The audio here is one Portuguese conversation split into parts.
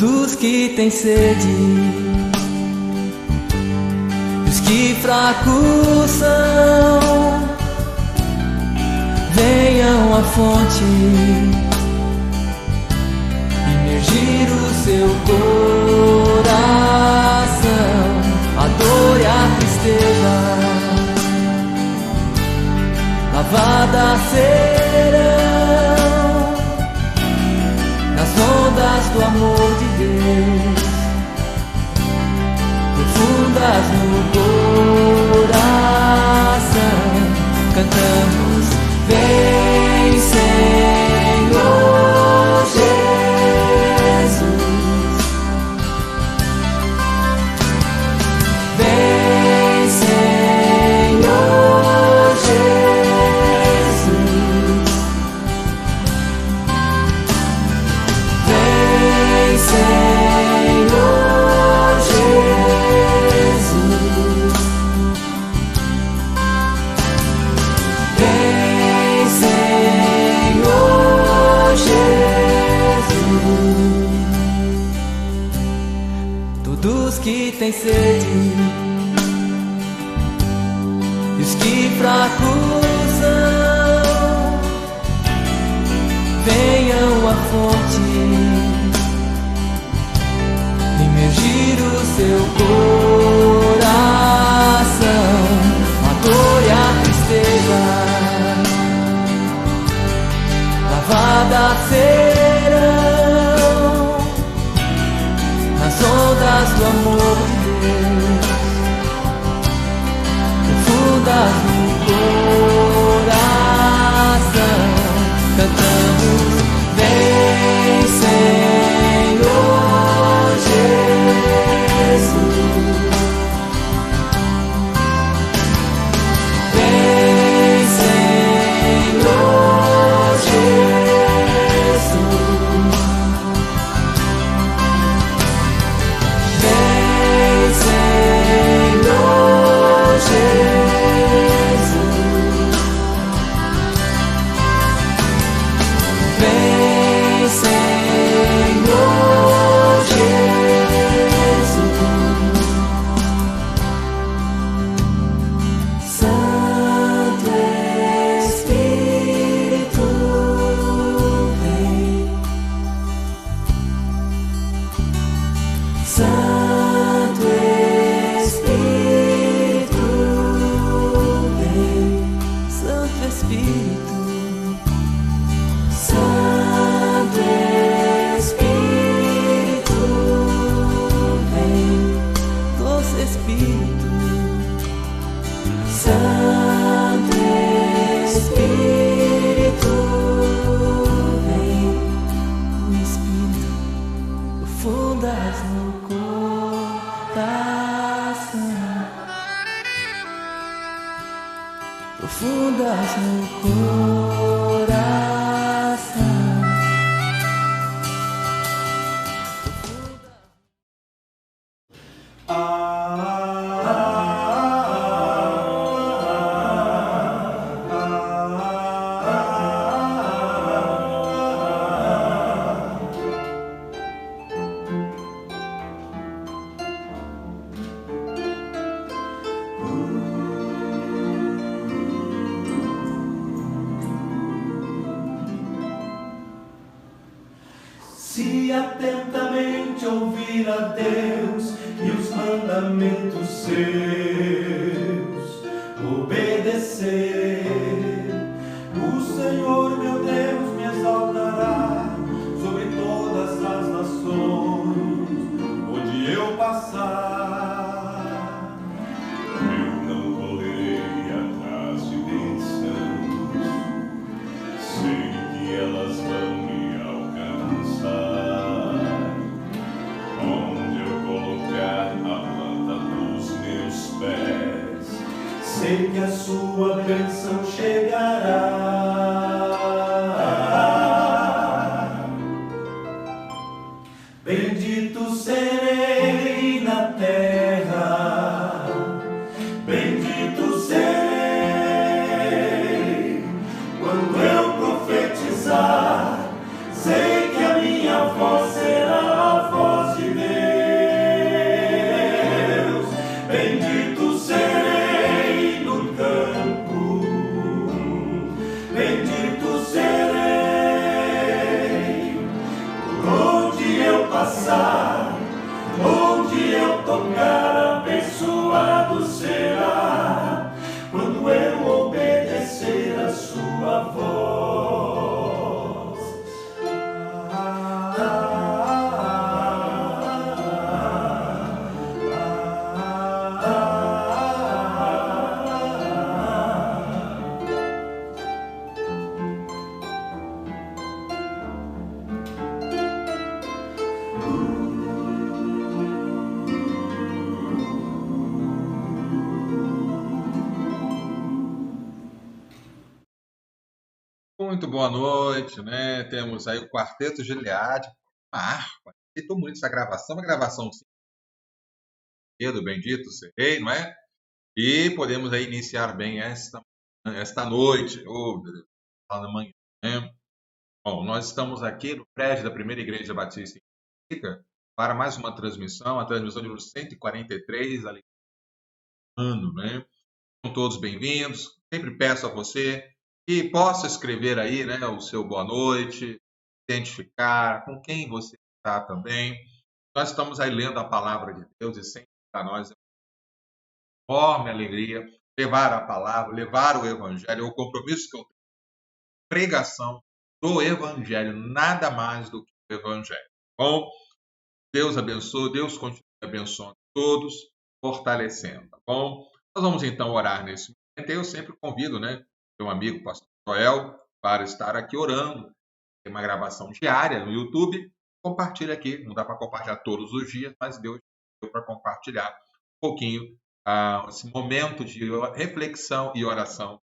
Todos que têm sede, os que fracos são, venham à fonte, imergir o seu coração. A dor e a tristeza lavadas serão nas ondas do amor de Deus, profundas no coração. Cantamos: vem, Senhor Jesus, vem, Senhor Jesus, vem, Senhor Jesus, vem, Senhor Jesus. Todos que têm sede, e os que fracos são, venham à fonte, imergir o seu coração. A dor e a tristeza lavadas serão nas ondas do amor de Deus, profundas no coração. Cantamos: vem, Senhor Jesus, vem, Senhor Jesus, vem, Senhor Jesus, vem, Senhor Jesus. Santo Espírito, vem. Santo Espírito, vem. Santo Espírito, Santo Espírito, vem. Doce Espírito, Santo Espírito, vem. O Espírito profundas no coração, profundas no coração. Se atentamente ouvir a Deus e os mandamentos seus obedecer, o Senhor meu Deus me exaltará sobre todas as nações onde eu passar. Eu não correrei atrás de bênçãos, sei que elas vão me alcançar. Onde eu colocar a planta dos meus pés, sei que a sua bênção chegará. Bendito serei na terra, bendito serei quando eu profetizar. Sei que a minha voz será a voz passar. Onde eu tocar, abençoado será, quando eu obedecer a sua voz. Muito boa noite, né? Temos aí o Quarteto Gileade, uma harpa. E tão bonita essa gravação, uma gravação do Bendito Serei, não é? E podemos aí iniciar bem esta noite, ou na manhã, né? Bom, nós estamos aqui no prédio da Primeira Igreja Batista em Benfica para mais uma transmissão, a transmissão de número 143, ali no ano, né? São todos bem-vindos. Sempre peço a você que possa escrever aí, né, o seu boa noite, identificar com quem você está também. Nós estamos aí lendo a palavra de Deus e sempre para nós é uma enorme alegria levar a palavra, levar o evangelho, o compromisso que eu tenho, pregação do evangelho, nada mais do que o evangelho. Bom, Deus abençoe, Deus continue abençoando todos, fortalecendo, tá bom? Nós vamos então orar nesse momento. Eu sempre convido, né, meu amigo pastor Joel para estar aqui orando. Tem uma gravação diária no YouTube. Compartilha aqui, não dá para compartilhar todos os dias, mas Deus deu para compartilhar um pouquinho esse momento de reflexão e oração do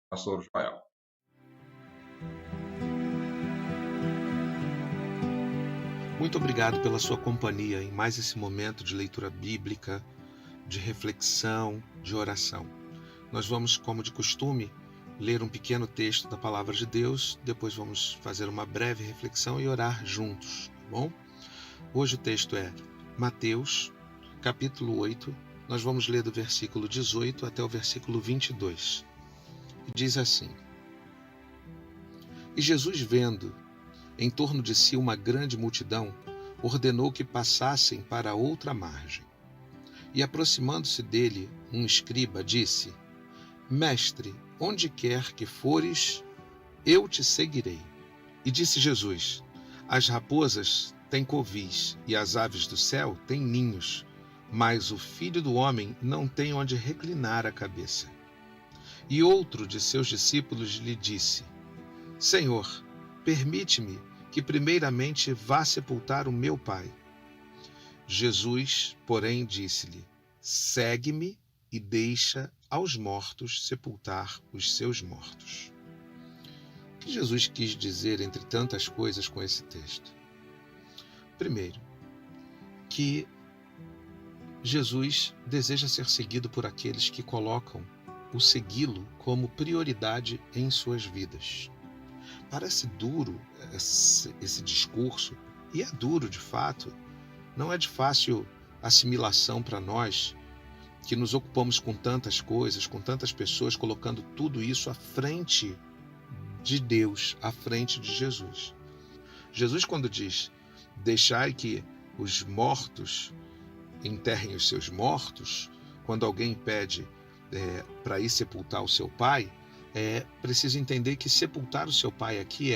pastor Joel. Muito obrigado pela sua companhia em mais esse momento de leitura bíblica, de reflexão, de oração. Nós vamos, como de costume, ler um pequeno texto da Palavra de Deus, depois vamos fazer uma breve reflexão e orar juntos, tá bom? Hoje o texto é Mateus, capítulo 8, nós vamos ler do versículo 18 até o versículo 22. E diz assim: E Jesus, vendo em torno de si uma grande multidão, ordenou que passassem para outra margem. E aproximando-se dele, um escriba disse: Mestre, onde quer que fores, eu te seguirei. E disse Jesus: As raposas têm covis e as aves do céu têm ninhos, mas o Filho do Homem não tem onde reclinar a cabeça. E outro de seus discípulos lhe disse: Senhor, permite-me que primeiramente vá sepultar o meu pai. Jesus, porém, disse-lhe: Segue-me e deixa aos mortos sepultar os seus mortos. O que Jesus quis dizer entre tantas coisas com esse texto? Primeiro, que Jesus deseja ser seguido por aqueles que colocam o segui-lo como prioridade em suas vidas. Parece duro esse discurso, e é duro de fato. Não é de fácil assimilação para nós, que nos ocupamos com tantas coisas, com tantas pessoas, colocando tudo isso à frente de Deus, à frente de Jesus. Jesus, quando diz, deixai que os mortos enterrem os seus mortos, quando alguém pede para ir sepultar o seu pai, é preciso entender que sepultar o seu pai aqui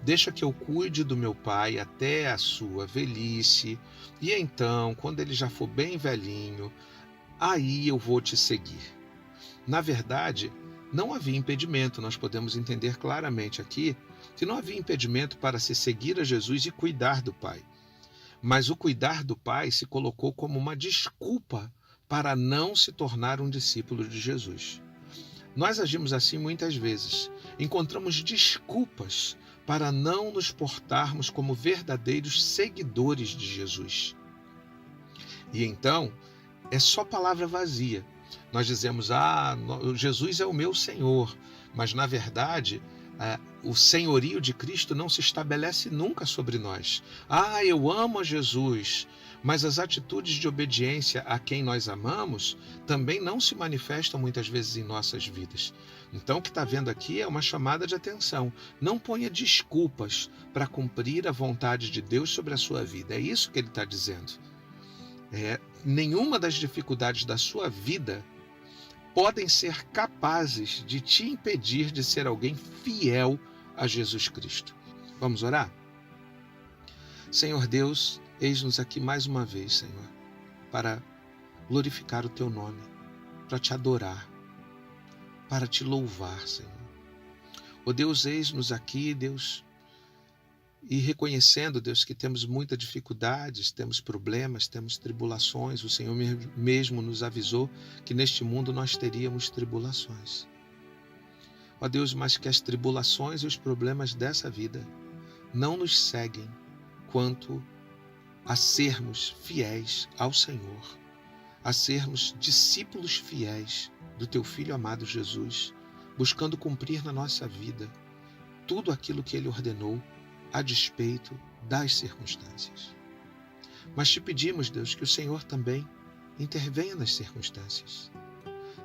deixa que eu cuide do meu pai até a sua velhice, e então, quando ele já for bem velhinho, aí eu vou te seguir. Na verdade, não havia impedimento, nós podemos entender claramente aqui que não havia impedimento para se seguir a Jesus e cuidar do pai. Mas o cuidar do pai se colocou como uma desculpa para não se tornar um discípulo de Jesus. Nós agimos assim muitas vezes. Encontramos desculpas para não nos portarmos como verdadeiros seguidores de Jesus. E então, é só palavra vazia. Nós dizemos, Jesus é o meu Senhor, mas na verdade, o senhorio de Cristo não se estabelece nunca sobre nós. Eu amo a Jesus, mas as atitudes de obediência a quem nós amamos também não se manifestam muitas vezes em nossas vidas. Então, o que está vendo aqui é uma chamada de atenção. Não ponha desculpas para cumprir a vontade de Deus sobre a sua vida. É isso que ele está dizendo. Nenhuma das dificuldades da sua vida podem ser capazes de te impedir de ser alguém fiel a Jesus Cristo. Vamos orar? Senhor Deus, eis-nos aqui mais uma vez, Senhor, para glorificar o Teu nome, para Te adorar, para Te louvar, Senhor. Deus, eis-nos aqui, Deus, e reconhecendo, Deus, que temos muitas dificuldades, temos problemas, temos tribulações. O Senhor mesmo nos avisou que neste mundo nós teríamos tribulações. Deus, mas que as tribulações e os problemas dessa vida não nos seguem quanto a sermos fiéis ao Senhor, a sermos discípulos fiéis do Teu Filho amado Jesus, buscando cumprir na nossa vida tudo aquilo que Ele ordenou, a despeito das circunstâncias. Mas te pedimos, Deus, que o Senhor também intervenha nas circunstâncias,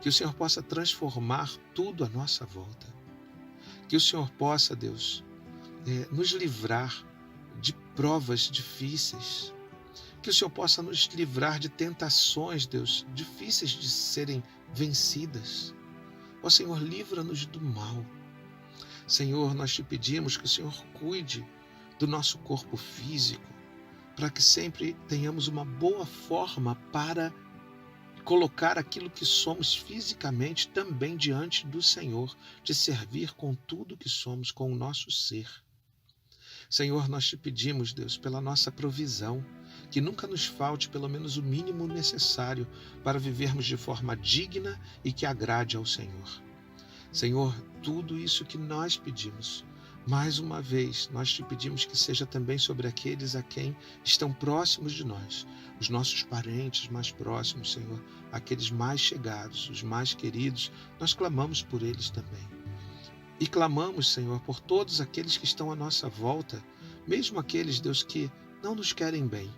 que o Senhor possa transformar tudo à nossa volta, que o Senhor possa, Deus, nos livrar de provas difíceis, que o Senhor possa nos livrar de tentações, Deus, difíceis de serem vencidas. Senhor, livra-nos do mal. Senhor, nós te pedimos que o Senhor cuide do nosso corpo físico, para que sempre tenhamos uma boa forma para colocar aquilo que somos fisicamente também diante do Senhor, de servir com tudo que somos, com o nosso ser. Senhor, nós te pedimos, Deus, pela nossa provisão, que nunca nos falte pelo menos o mínimo necessário para vivermos de forma digna e que agrade ao Senhor. Senhor, tudo isso que nós pedimos, mais uma vez, nós te pedimos que seja também sobre aqueles a quem estão próximos de nós, os nossos parentes mais próximos, Senhor, aqueles mais chegados, os mais queridos, nós clamamos por eles também. E clamamos, Senhor, por todos aqueles que estão à nossa volta, mesmo aqueles, Deus, que não nos querem bem,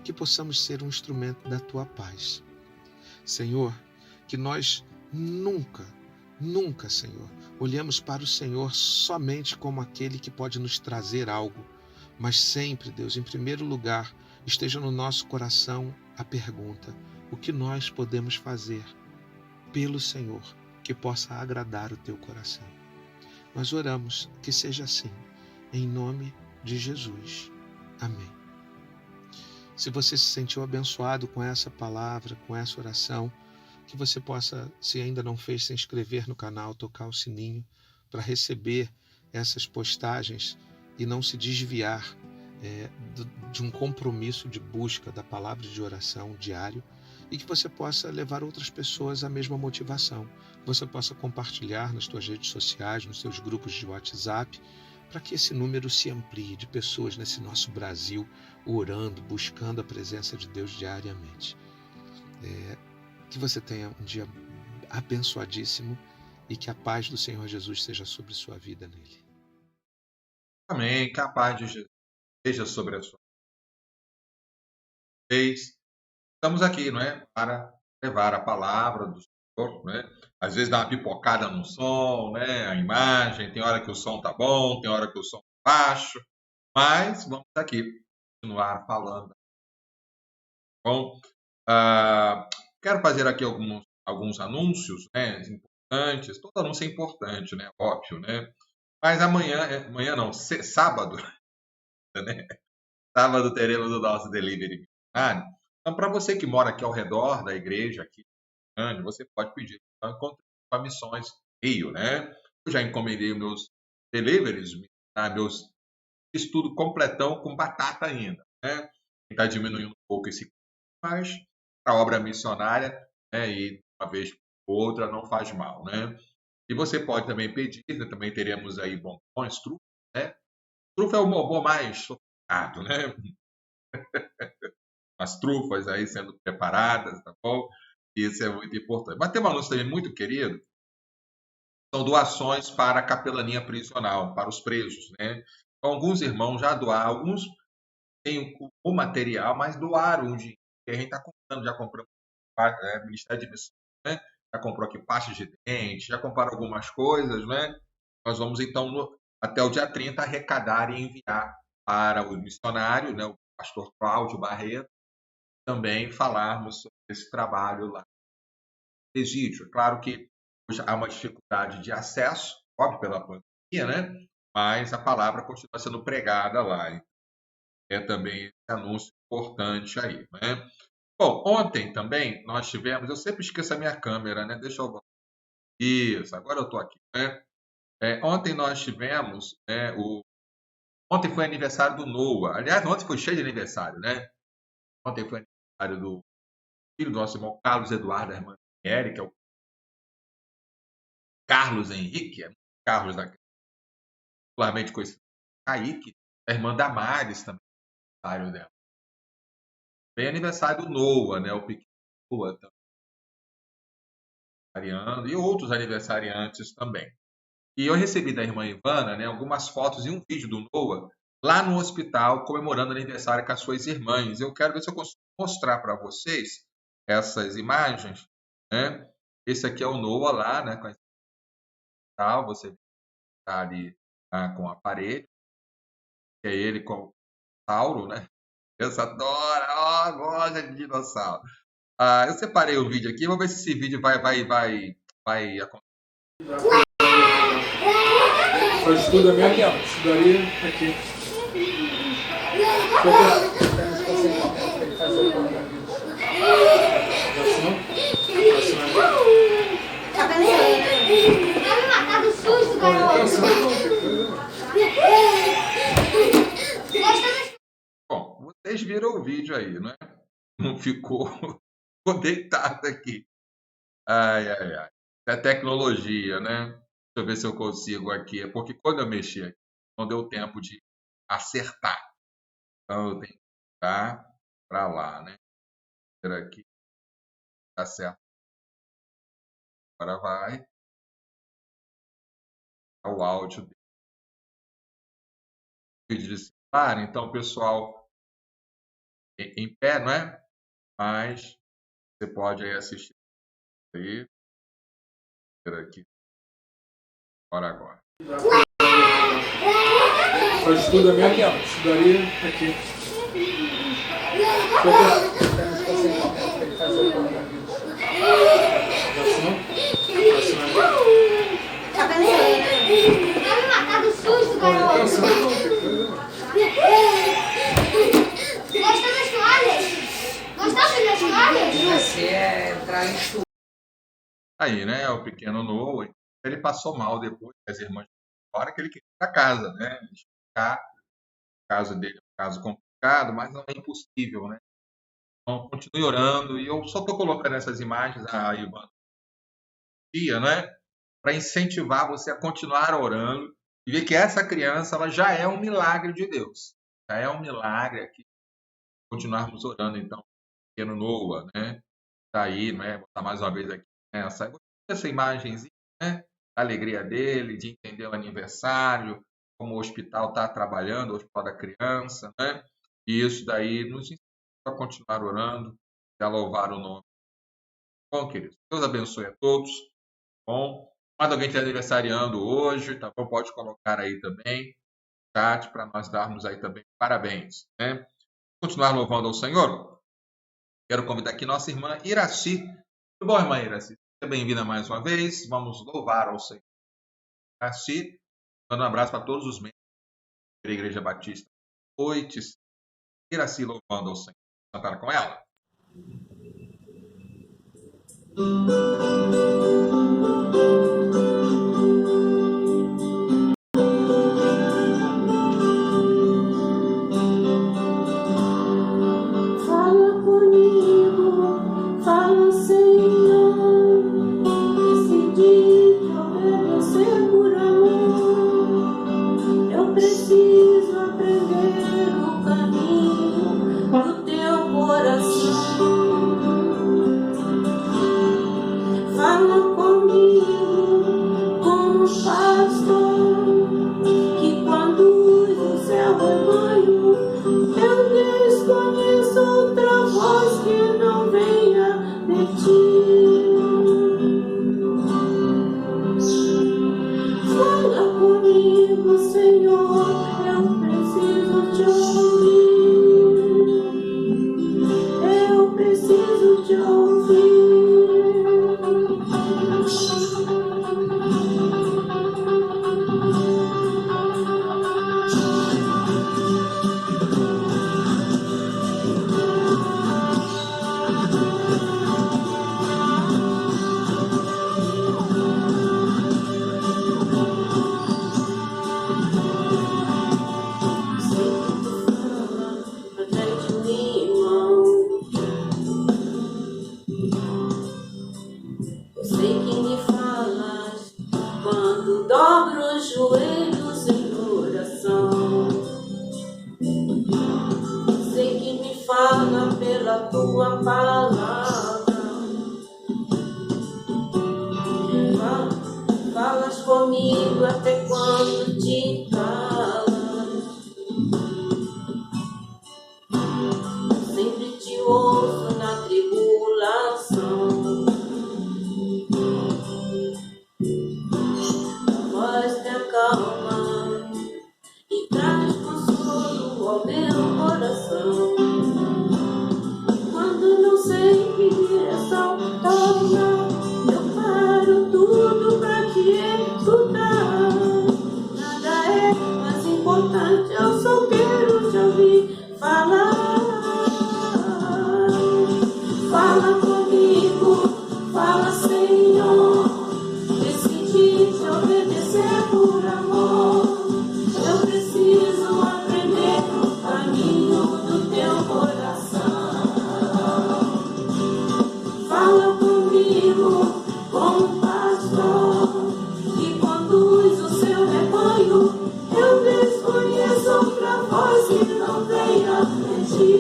que possamos ser um instrumento da Tua paz. Senhor, que nós nunca, Senhor, olhemos para o Senhor somente como aquele que pode nos trazer algo, mas sempre, Deus, em primeiro lugar, esteja no nosso coração a pergunta: o que nós podemos fazer pelo Senhor que possa agradar o Teu coração? Nós oramos que seja assim, em nome de Jesus. Amém. Se você se sentiu abençoado com essa palavra, com essa oração, que você possa, se ainda não fez, se inscrever no canal, tocar o sininho para receber essas postagens e não se desviar de um compromisso de busca da palavra de oração diário, e que você possa levar outras pessoas à mesma motivação. Você possa compartilhar nas suas redes sociais, nos seus grupos de WhatsApp, para que esse número se amplie de pessoas nesse nosso Brasil orando, buscando a presença de Deus diariamente. Que você tenha um dia abençoadíssimo e que a paz do Senhor Jesus seja sobre sua vida nele. Amém. Que a paz de Jesus seja sobre a sua vida. Estamos aqui, não é? Para levar a palavra do Senhor, né? Às vezes dá uma pipocada no som, né? A imagem, tem hora que o som tá bom, tem hora que o som tá baixo, mas vamos aqui continuar falando. Bom, quero fazer aqui alguns anúncios, né, importantes. Todo anúncio é importante, né? Óbvio, né? Mas amanhã não, sábado, né? Sábado teremos o nosso delivery missionário. Então, para você que mora aqui ao redor da igreja, aqui em Grande, você pode pedir para encontrar com a Missões Rio, né? Eu já encomendei meus deliveries, meus estudo completão com batata ainda, né? Está diminuindo um pouco esse custo, mas para a obra missionária, né, e uma vez ou outra não faz mal, né? E você pode também pedir, também teremos aí bombons, trufas, né? Trufa é o bombom mais sofisticado, né? As trufas aí sendo preparadas, tá bom? Isso é muito importante. Mas tem um anúncio também muito querido, são doações para a capelania prisional, para os presos, né? Então, alguns irmãos já doaram, alguns têm o material, mas doaram o dinheiro. E a gente está comprando, já compramos, Ministério de Missões, né? Já comprou aqui pastas de dente, já compraram algumas coisas, né? Nós vamos, então, até o dia 30, arrecadar e enviar para o missionário, né, o pastor Cláudio Barreto, também falarmos sobre esse trabalho lá no presídio. Claro que hoje há uma dificuldade de acesso, óbvio, pela pandemia, né? Mas a palavra continua sendo pregada lá. É também esse anúncio importante aí, né? Bom, ontem também nós tivemos, eu sempre esqueço a minha câmera, né? Deixa eu... Isso, agora eu estou aqui, né? Ontem nós tivemos, né, ontem foi aniversário do Noah. Aliás, ontem foi cheio de aniversário, né? Ontem foi aniversário do filho do nosso irmão Carlos Eduardo, da irmã Érica, que é o Carlos Henrique, Carlos da popularmente conhecido como Kaique, a irmã Damares também, aniversário dela. Bem aniversário do Noah, né? O pequeno Noah também, aniversariando, e outros aniversariantes também. E eu recebi da irmã Ivana, né, algumas fotos e um vídeo do Noah lá no hospital comemorando aniversário com as suas irmãs. Eu quero ver se eu consigo mostrar para vocês essas imagens, né? Esse aqui é o Noah lá, né, com a hospital, você está ali com a parede, que é ele com o dinossauro, né? Criança adora, gosta de dinossauro. Eu separei o vídeo aqui, vamos ver se esse vídeo vai acontecer. Só estuda mesmo aqui, ó. Estudaria aqui. Vai me matar do susto, garoto. Bom, vocês viram o vídeo aí, né? Não ficou deitado aqui. Ai. É tecnologia, né? Deixa eu ver se eu consigo aqui. É porque quando eu mexi aqui, não deu tempo de acertar. Então eu tenho que dar para lá, né? Aqui. Tá certo. Agora vai. O áudio dele. Vídeo de celular, então, pessoal, em pé, não é? Mas você pode aí assistir aí. Aqui. Agora. Só estuda mesmo aqui, ó. Estudaria aqui. Vai me matar do susto, garoto. Gostou das toalhas? Gostaste das toalhas? Você entrar em chuva. Aí, né? O pequeno Noah, ele passou mal depois, as irmãs fora que ele queria ir para casa, né? Explicar. O caso dele é um caso complicado, mas não é impossível, né? Então, continue orando. E eu só estou colocando essas imagens, a Ivana, né? Para incentivar você a continuar orando e ver que essa criança ela já é um milagre de Deus. Já é um milagre aqui. Continuarmos orando, então, pequeno Noah, né? Tá aí, né? Vou botar mais uma vez aqui essa imagenzinha, né? A alegria dele, de entender o aniversário, como o hospital está trabalhando, o hospital da criança, né? E isso daí nos ensina a continuar orando e a louvar o nome. Bom, queridos, Deus abençoe a todos. Bom, mais alguém está aniversariando hoje, tá bom? Pode colocar aí também, chat, para nós darmos aí também parabéns, né? Continuar louvando ao Senhor. Quero convidar aqui nossa irmã Iraci. Tudo bom, irmã Iraci? Seja bem-vinda mais uma vez. Vamos louvar ao Senhor. Iraci, dando um abraço para todos os membros da Igreja Batista. Noites. Iraci louvando ao Senhor. Vamos cantar com ela? Fala comigo, fala, Senhor. Decidi obedecer por amor. Eu preciso aprender o caminho do teu coração. Fala comigo. fala pela tua palavra. Falas comigo até quando te calas. Sempre te ouço na tribulação. A voz me acalma e traz consolo ao meu coração. Quando não sei que direção tomar, eu paro tudo pra te escutar. Nada é mais importante, eu só quero te ouvir falar. Fala comigo, fala, Senhor. Decidi te obedecer por amor. Eu preciso aprender o caminho do teu coração. Fala comigo como um pastor que conduz o seu rebanho. Eu desconheço outra voz que não venha de ti.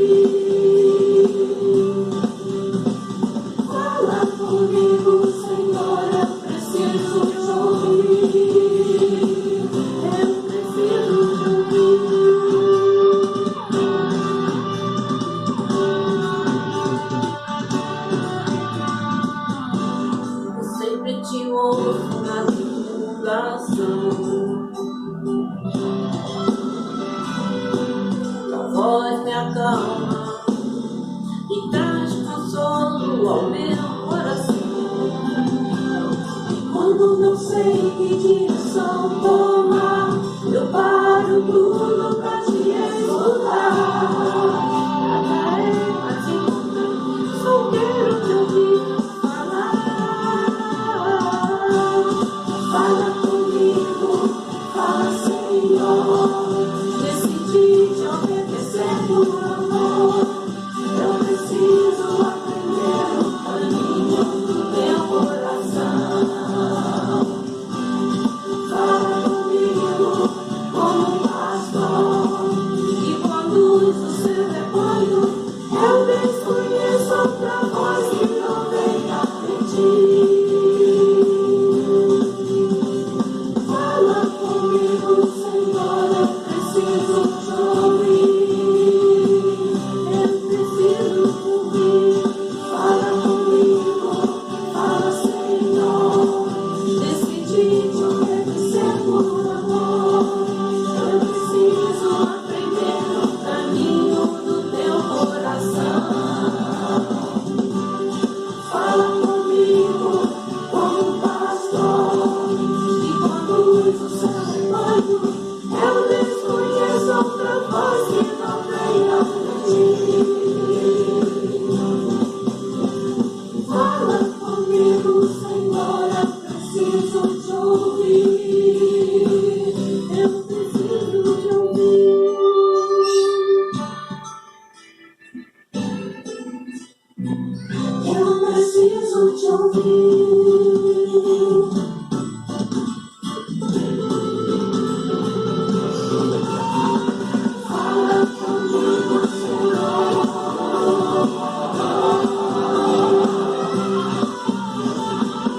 Fala comigo, Senhor, eu preciso te ouvir. Eu preciso te ouvir. Eu sempre te ouço na divulgação. Tua voz me acalma e traz consolo ao meu coração. Quando não sei que direção tomar, eu paro tudo pra te escutar. Nada é mais importante, só quero te ouvir falar. Fala comigo, fala, Senhor. Decidi te obedecer por amor. Eu preciso aprender o caminho do teu coração. Fala comigo como um pastor que conduz o seu rebanho. Eu desconheço outra voz que não venha de ti. Fala comigo, Senhor, eu preciso te ouvir. Eu preciso te ouvir. Fala comigo, fala, Senhor. Decidi te obedecer por amor. Eu preciso aprender o caminho do teu coração. Fala comigo como um pastor que conduz o seu rebanho. Eu desconheço outra voz que não venha de ti. Fala comigo, Senhor, eu preciso te ouvir. Eu preciso te ouvir. Eu preciso te ouvir. Fala comigo, Senhor.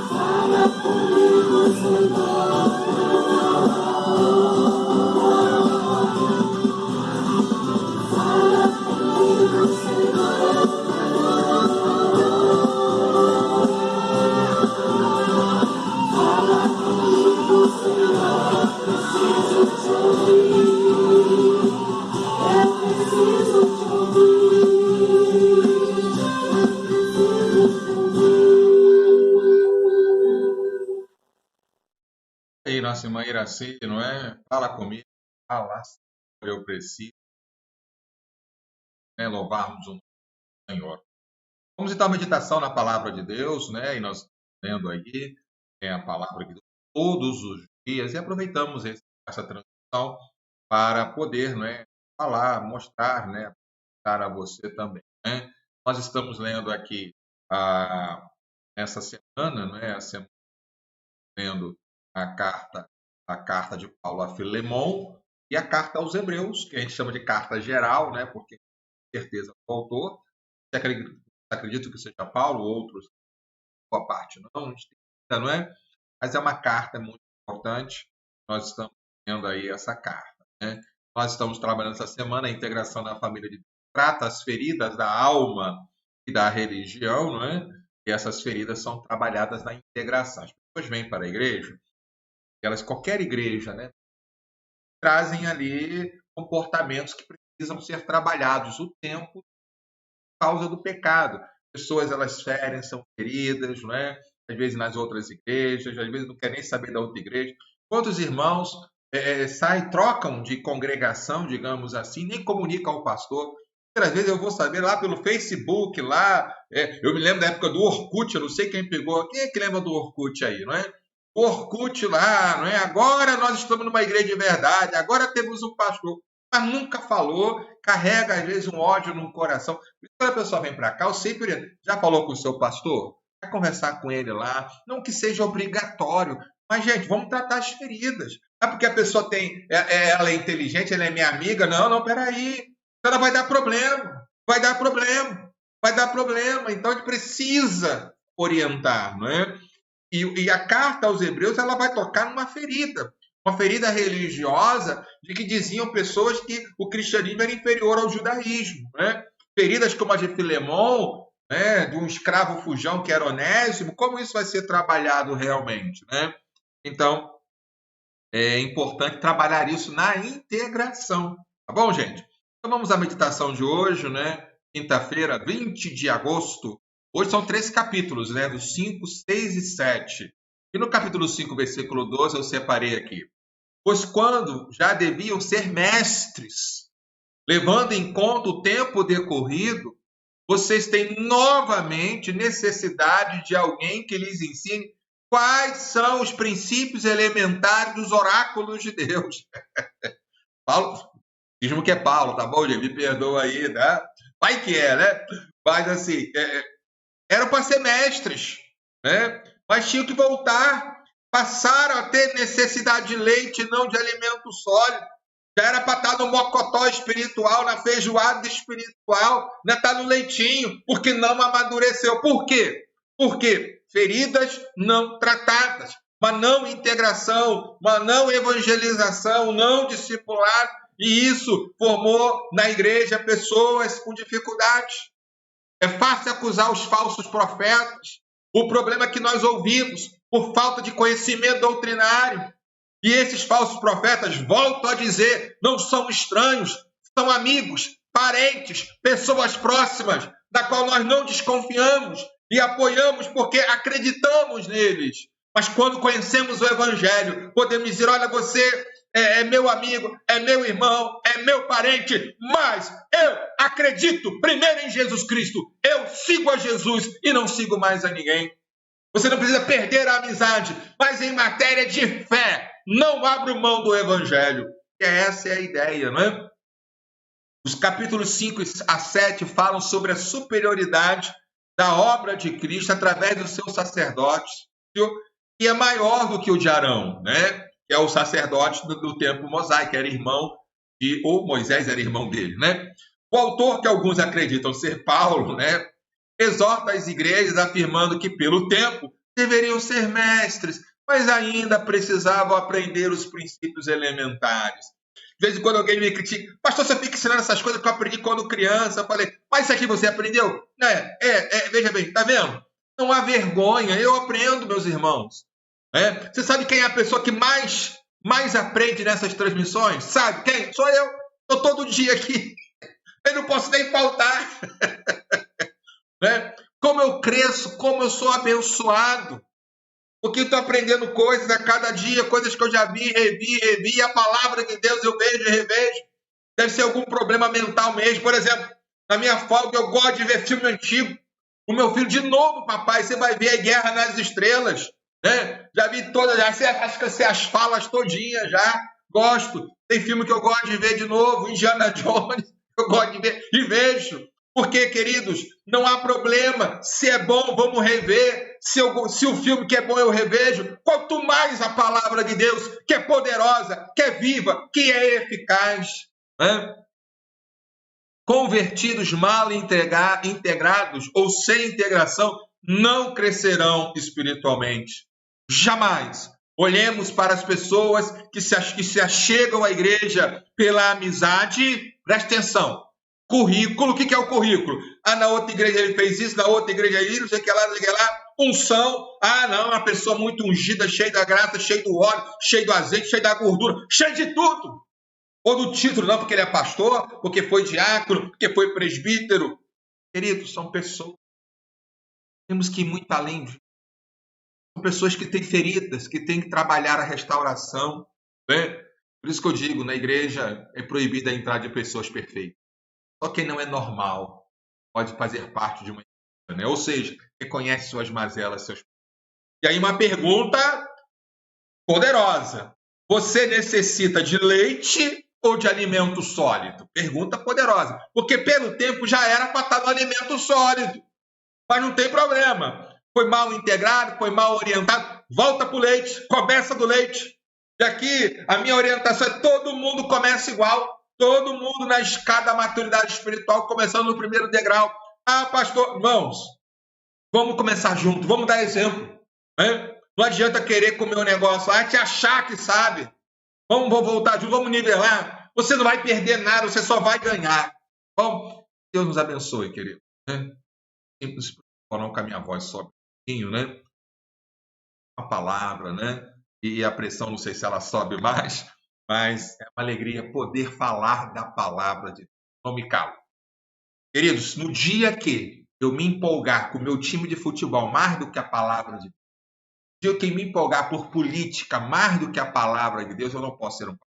Fala comigo, Senhor. Fala comigo, Senhor. Fala comigo, Senhor. Preciso te ouvir. Eu preciso te ouvir. Eu preciso te ouvir. Aí, nossa irmã Iraci, não é? Fala comigo, fala, Senhor, eu preciso, né? Louvarmos o Senhor. Vamos então à meditação na palavra de Deus, né? E nós estamos lendo aí a palavra de Deus todos os dias e aproveitamos essa transmissão para poder, né, falar, mostrar, né, para você também, né? Nós estamos lendo aqui essa semana, né, a semana lendo a carta de Paulo a Filemon e a carta aos Hebreus, que a gente chama de carta geral, né, porque certeza do autor. Acredito que seja Paulo, outros, boa parte não é? Mas é uma carta muito importante. Nós estamos vendo aí essa carta, né? Nós estamos trabalhando essa semana a integração da família de Deus. Trata as feridas da alma e da religião, não é? E essas feridas são trabalhadas na integração. As pessoas vêm para a igreja, qualquer igreja, né? Trazem ali comportamentos que precisam ser trabalhados o tempo por causa do pecado. Pessoas, elas ferem, são feridas, não é? Às vezes nas outras igrejas, às vezes não querem nem saber da outra igreja. Quantos irmãos saem, trocam de congregação, digamos assim, nem comunicam ao pastor. Às vezes eu vou saber lá pelo Facebook, lá, eu me lembro da época do Orkut, eu não sei quem pegou, quem é que lembra do Orkut aí, não é? O Orkut lá, não é? Agora nós estamos numa igreja de verdade, agora temos um pastor, mas nunca falou, carrega às vezes um ódio no coração. Quando a pessoa vem para cá, eu sempre já falou com o seu pastor, vai conversar com ele lá, não que seja obrigatório, mas gente, vamos tratar as feridas. Ah, porque a pessoa ela é inteligente, ela é minha amiga, não, peraí, ela vai dar problema, então a gente precisa orientar, não é? E a carta aos Hebreus, ela vai tocar numa ferida, uma ferida religiosa de que diziam pessoas que o cristianismo era inferior ao judaísmo, né? Feridas como a de Filemon, né? De um escravo fujão que era Onésimo, como isso vai ser trabalhado realmente, né? Então, é importante trabalhar isso na integração, tá bom, gente? Então vamos à meditação de hoje, né? Quinta-feira, 20 de agosto. Hoje são 3 capítulos, né? Dos 5, 6 e 7. E no capítulo 5, versículo 12, eu separei aqui. Pois quando já deviam ser mestres, levando em conta o tempo decorrido, vocês têm novamente necessidade de alguém que lhes ensine quais são os princípios elementares dos oráculos de Deus. Paulo, diz-me que é Paulo, tá bom, gente? Me perdoa aí, né? Vai que é, né? Mas assim, eram para ser mestres, né? Mas tinham que voltar, passaram a ter necessidade de leite, não de alimento sólido. Já era para estar no mocotó espiritual, na feijoada espiritual, né? Tá no leitinho, porque não amadureceu. Por quê? Porque feridas não tratadas, uma não integração, uma não evangelização, não discipulado, e isso formou na igreja pessoas com dificuldades. É fácil acusar os falsos profetas. O problema é que nós ouvimos por falta de conhecimento doutrinário. E esses falsos profetas, volto a dizer, não são estranhos, são amigos, parentes, pessoas próximas, da qual nós não desconfiamos e apoiamos porque acreditamos neles. Mas quando conhecemos o Evangelho, podemos dizer, olha, você é meu amigo, é meu irmão, é meu parente, mas eu acredito primeiro em Jesus Cristo. Eu sigo a Jesus e não sigo mais a ninguém. Você não precisa perder a amizade, mas em matéria de fé, não abra mão do Evangelho. E essa é a ideia, não é? Os capítulos 5 a 7 falam sobre a superioridade da obra de Cristo através do seu sacerdócio, que é maior do que o de Arão, né? Que é o sacerdote do tempo mosaico, era irmão ou Moisés era irmão dele, né? O autor, que alguns acreditam ser Paulo, né? Exorta as igrejas afirmando que pelo tempo deveriam ser mestres, mas ainda precisavam aprender os princípios elementares. De vez em quando alguém me critica, pastor, você fica ensinando essas coisas que eu aprendi quando criança. Eu falei, mas isso aqui você aprendeu? Veja bem, tá vendo? Não há vergonha, eu aprendo, meus irmãos. Você sabe quem é a pessoa que mais aprende nessas transmissões? Sabe quem? Sou eu. Estou todo dia aqui. Eu não posso nem faltar. Como eu cresço, como eu sou abençoado. Porque estou aprendendo coisas a cada dia, coisas que eu já vi, revi, a palavra de Deus eu vejo e revejo. Deve ser algum problema mental mesmo. Por exemplo, na minha folga eu gosto de ver filme antigo. O meu filho, de novo, papai, você vai ver a Guerra nas Estrelas. Né? Já vi todas, acho que eu sei as falas todinhas já. Gosto. Tem filme que eu gosto de ver de novo, Indiana Jones, eu gosto de ver e vejo. Porque, queridos, não há problema. Se é bom, vamos rever. Se o filme que é bom eu revejo. Quanto mais a palavra de Deus, que é poderosa, que é viva, que é eficaz. convertidos mal integrados ou sem integração, não crescerão espiritualmente. Jamais. Olhemos para as pessoas que se achegam à igreja pela amizade. Presta atenção. Currículo, o que é o currículo? Na outra igreja ele fez isso, na outra igreja ele, não sei o que lá, não sei o que lá. Unção. Não, uma pessoa muito ungida, cheia da graça, cheia do óleo, cheia do azeite, cheia da gordura, cheia de tudo. Ou do título, não, porque ele é pastor, porque foi diácono, porque foi presbítero. Queridos, são pessoas. Temos que ir muito além disso. São pessoas que têm feridas, que têm que trabalhar a restauração. Né? Por isso que eu digo, na igreja é proibida a entrada de pessoas perfeitas. Só quem não é normal pode fazer parte de uma igreja, né? Ou seja, reconhece suas mazelas, seus... E aí uma pergunta poderosa. Você necessita de leite ou de alimento sólido? Pergunta poderosa. Porque pelo tempo já era para estar no alimento sólido. Mas não tem problema. Foi mal integrado, foi mal orientado. Volta para o leite, começa do leite. E aqui a minha orientação é todo mundo começa igual. Todo mundo na escada da maturidade espiritual, começando no primeiro degrau. Pastor, irmãos, vamos começar junto, vamos dar exemplo. Né? Não adianta querer comer um negócio lá, te achar que sabe. Vamos voltar junto, vamos nivelar. Você não vai perder nada, você só vai ganhar. Bom, Deus nos abençoe, querido. Né? Simples, não com a minha voz sobe um pouquinho, né? A palavra, né? E a pressão, não sei se ela sobe mais, mas é uma alegria poder falar da palavra de Deus. Não me calo. Queridos, no dia que eu me empolgar com o meu time de futebol mais do que a palavra de Deus, no dia que eu me empolgar por política mais do que a palavra de Deus, eu não posso ser um crente.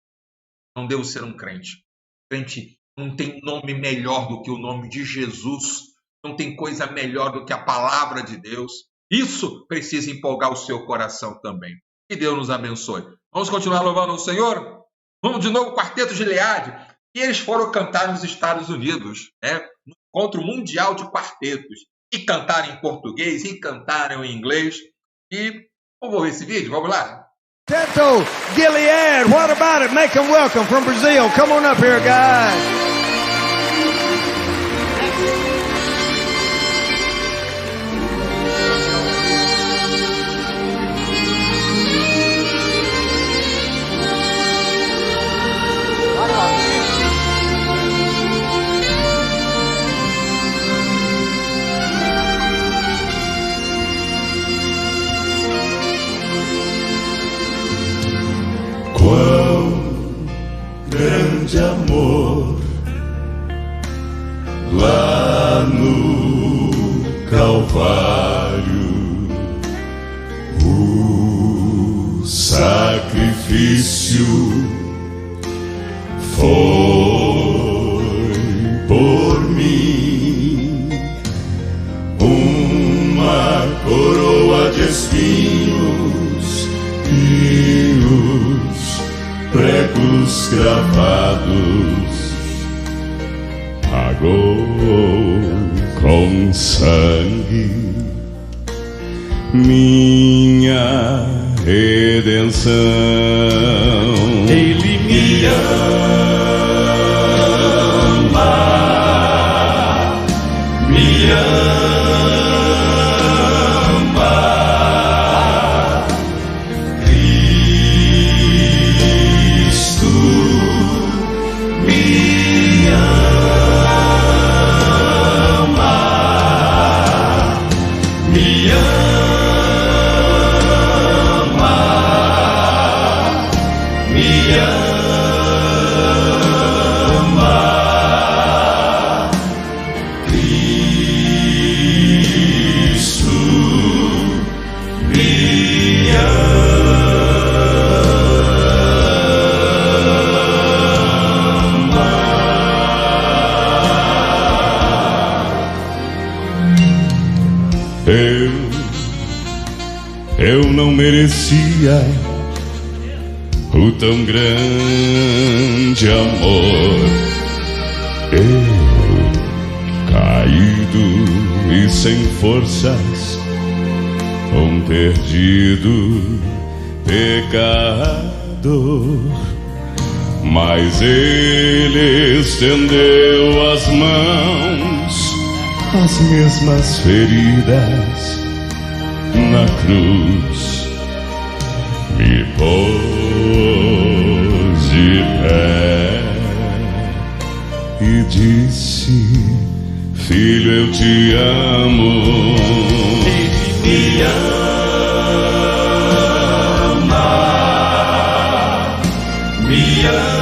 Não devo ser um crente. Crente não tem nome melhor do que o nome de Jesus. Não tem coisa melhor do que a palavra de Deus. Isso precisa empolgar o seu coração também. Que Deus nos abençoe. Vamos continuar louvando o Senhor? Vamos de novo, Quarteto Gileade. E eles foram cantar nos Estados Unidos, né? No encontro mundial de quartetos. E cantaram em português, e cantaram em inglês. E vamos ver esse vídeo? Vamos lá. Quarteto Gilead, what about it? Make them welcome from Brazil. Come on up here, guys. Grande amor lá no Calvário, o sacrifício foi por mim, uma coroa de espinhos e os pregos cravados pagou com sangue minha redenção. Ele me ama, me ama. Cristo me ama, me ama, me ama. Cristo me Eu não merecia o tão grande amor. Eu, caído e sem forças, um perdido pecador, mas ele estendeu as mãos, as mesmas feridas na cruz, me pôs de pé e disse: filho, eu te amo. Me ama, me ama,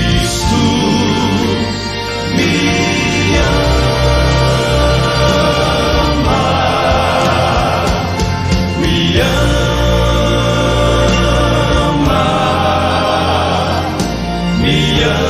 Cristo me ama, me ama, me ama.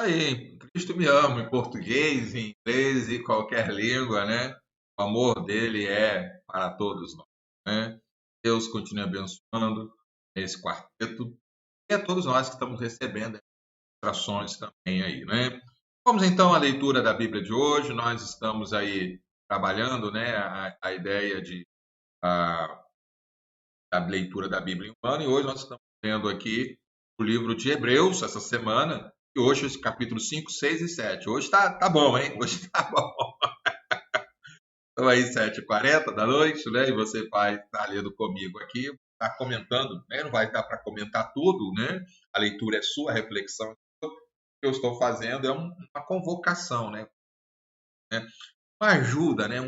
Aí, Cristo me ama em português, em inglês e qualquer língua, né? O amor dele é para todos nós, né? Deus continue abençoando esse quarteto e a todos nós que estamos recebendo instruções também aí, né? Vamos então à leitura da Bíblia de hoje. Nós estamos aí trabalhando, né, a ideia da leitura da Bíblia em um ano, e hoje nós estamos lendo aqui o livro de Hebreus essa semana, e hoje os capítulos 5, 6 e 7. Hoje tá bom, hein? Hoje tá bom. Então aí 7h40 da noite, né? E você vai estar lendo comigo aqui, tá comentando, né? Não vai dar para comentar tudo, né? A leitura é sua, a reflexão. O que eu estou fazendo é uma convocação, né? Uma ajuda, né?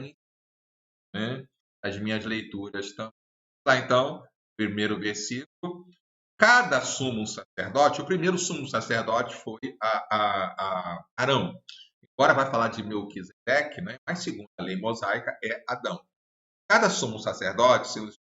Né? As minhas leituras também. Lá então, primeiro versículo. Cada sumo sacerdote, o primeiro sumo sacerdote foi a Arão. Agora vai falar de Melquisedeque, né? Mas segundo a lei mosaica é Adão. Cada sumo sacerdote,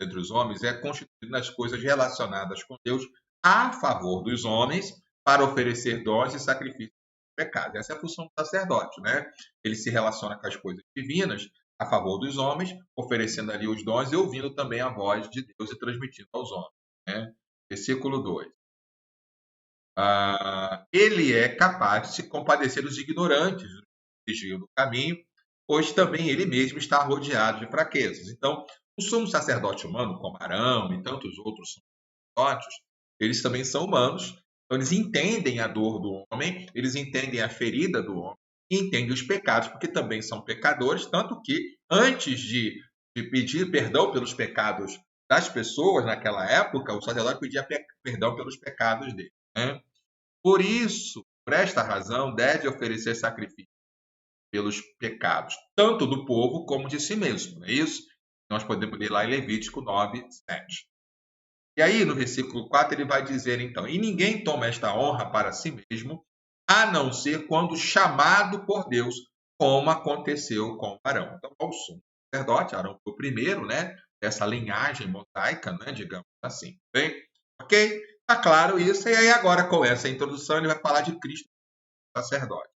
entre os homens, é constituído nas coisas relacionadas com Deus a favor dos homens para oferecer dons e sacrifícios de pecado. Essa é a função do sacerdote, né? Ele se relaciona com as coisas divinas a favor dos homens, oferecendo ali os dons e ouvindo também a voz de Deus e transmitindo aos homens, né? Versículo 2. Ele é capaz de se compadecer dos ignorantes, do desvio do caminho, pois também ele mesmo está rodeado de fraquezas. Então, o sumo sacerdote humano, como Arão e tantos outros sacerdotes, eles também são humanos. Então, eles entendem a dor do homem, eles entendem a ferida do homem, e entendem os pecados, porque também são pecadores, tanto que, antes de pedir perdão pelos pecados das pessoas naquela época, o sacerdote pedia perdão pelos pecados dele, né? Por isso, por esta razão, deve oferecer sacrifício pelos pecados, tanto do povo como de si mesmo. Não é isso? Nós podemos ler lá em Levítico 9, 7. E aí, no versículo 4, ele vai dizer, então, e ninguém toma esta honra para si mesmo, a não ser quando chamado por Deus, como aconteceu com Arão. Então, o sumo sacerdote, Arão foi o primeiro, né, dessa linhagem mosaica, né, digamos assim. Bem, ok? Está claro isso, e aí agora com essa introdução ele vai falar de Cristo sacerdote,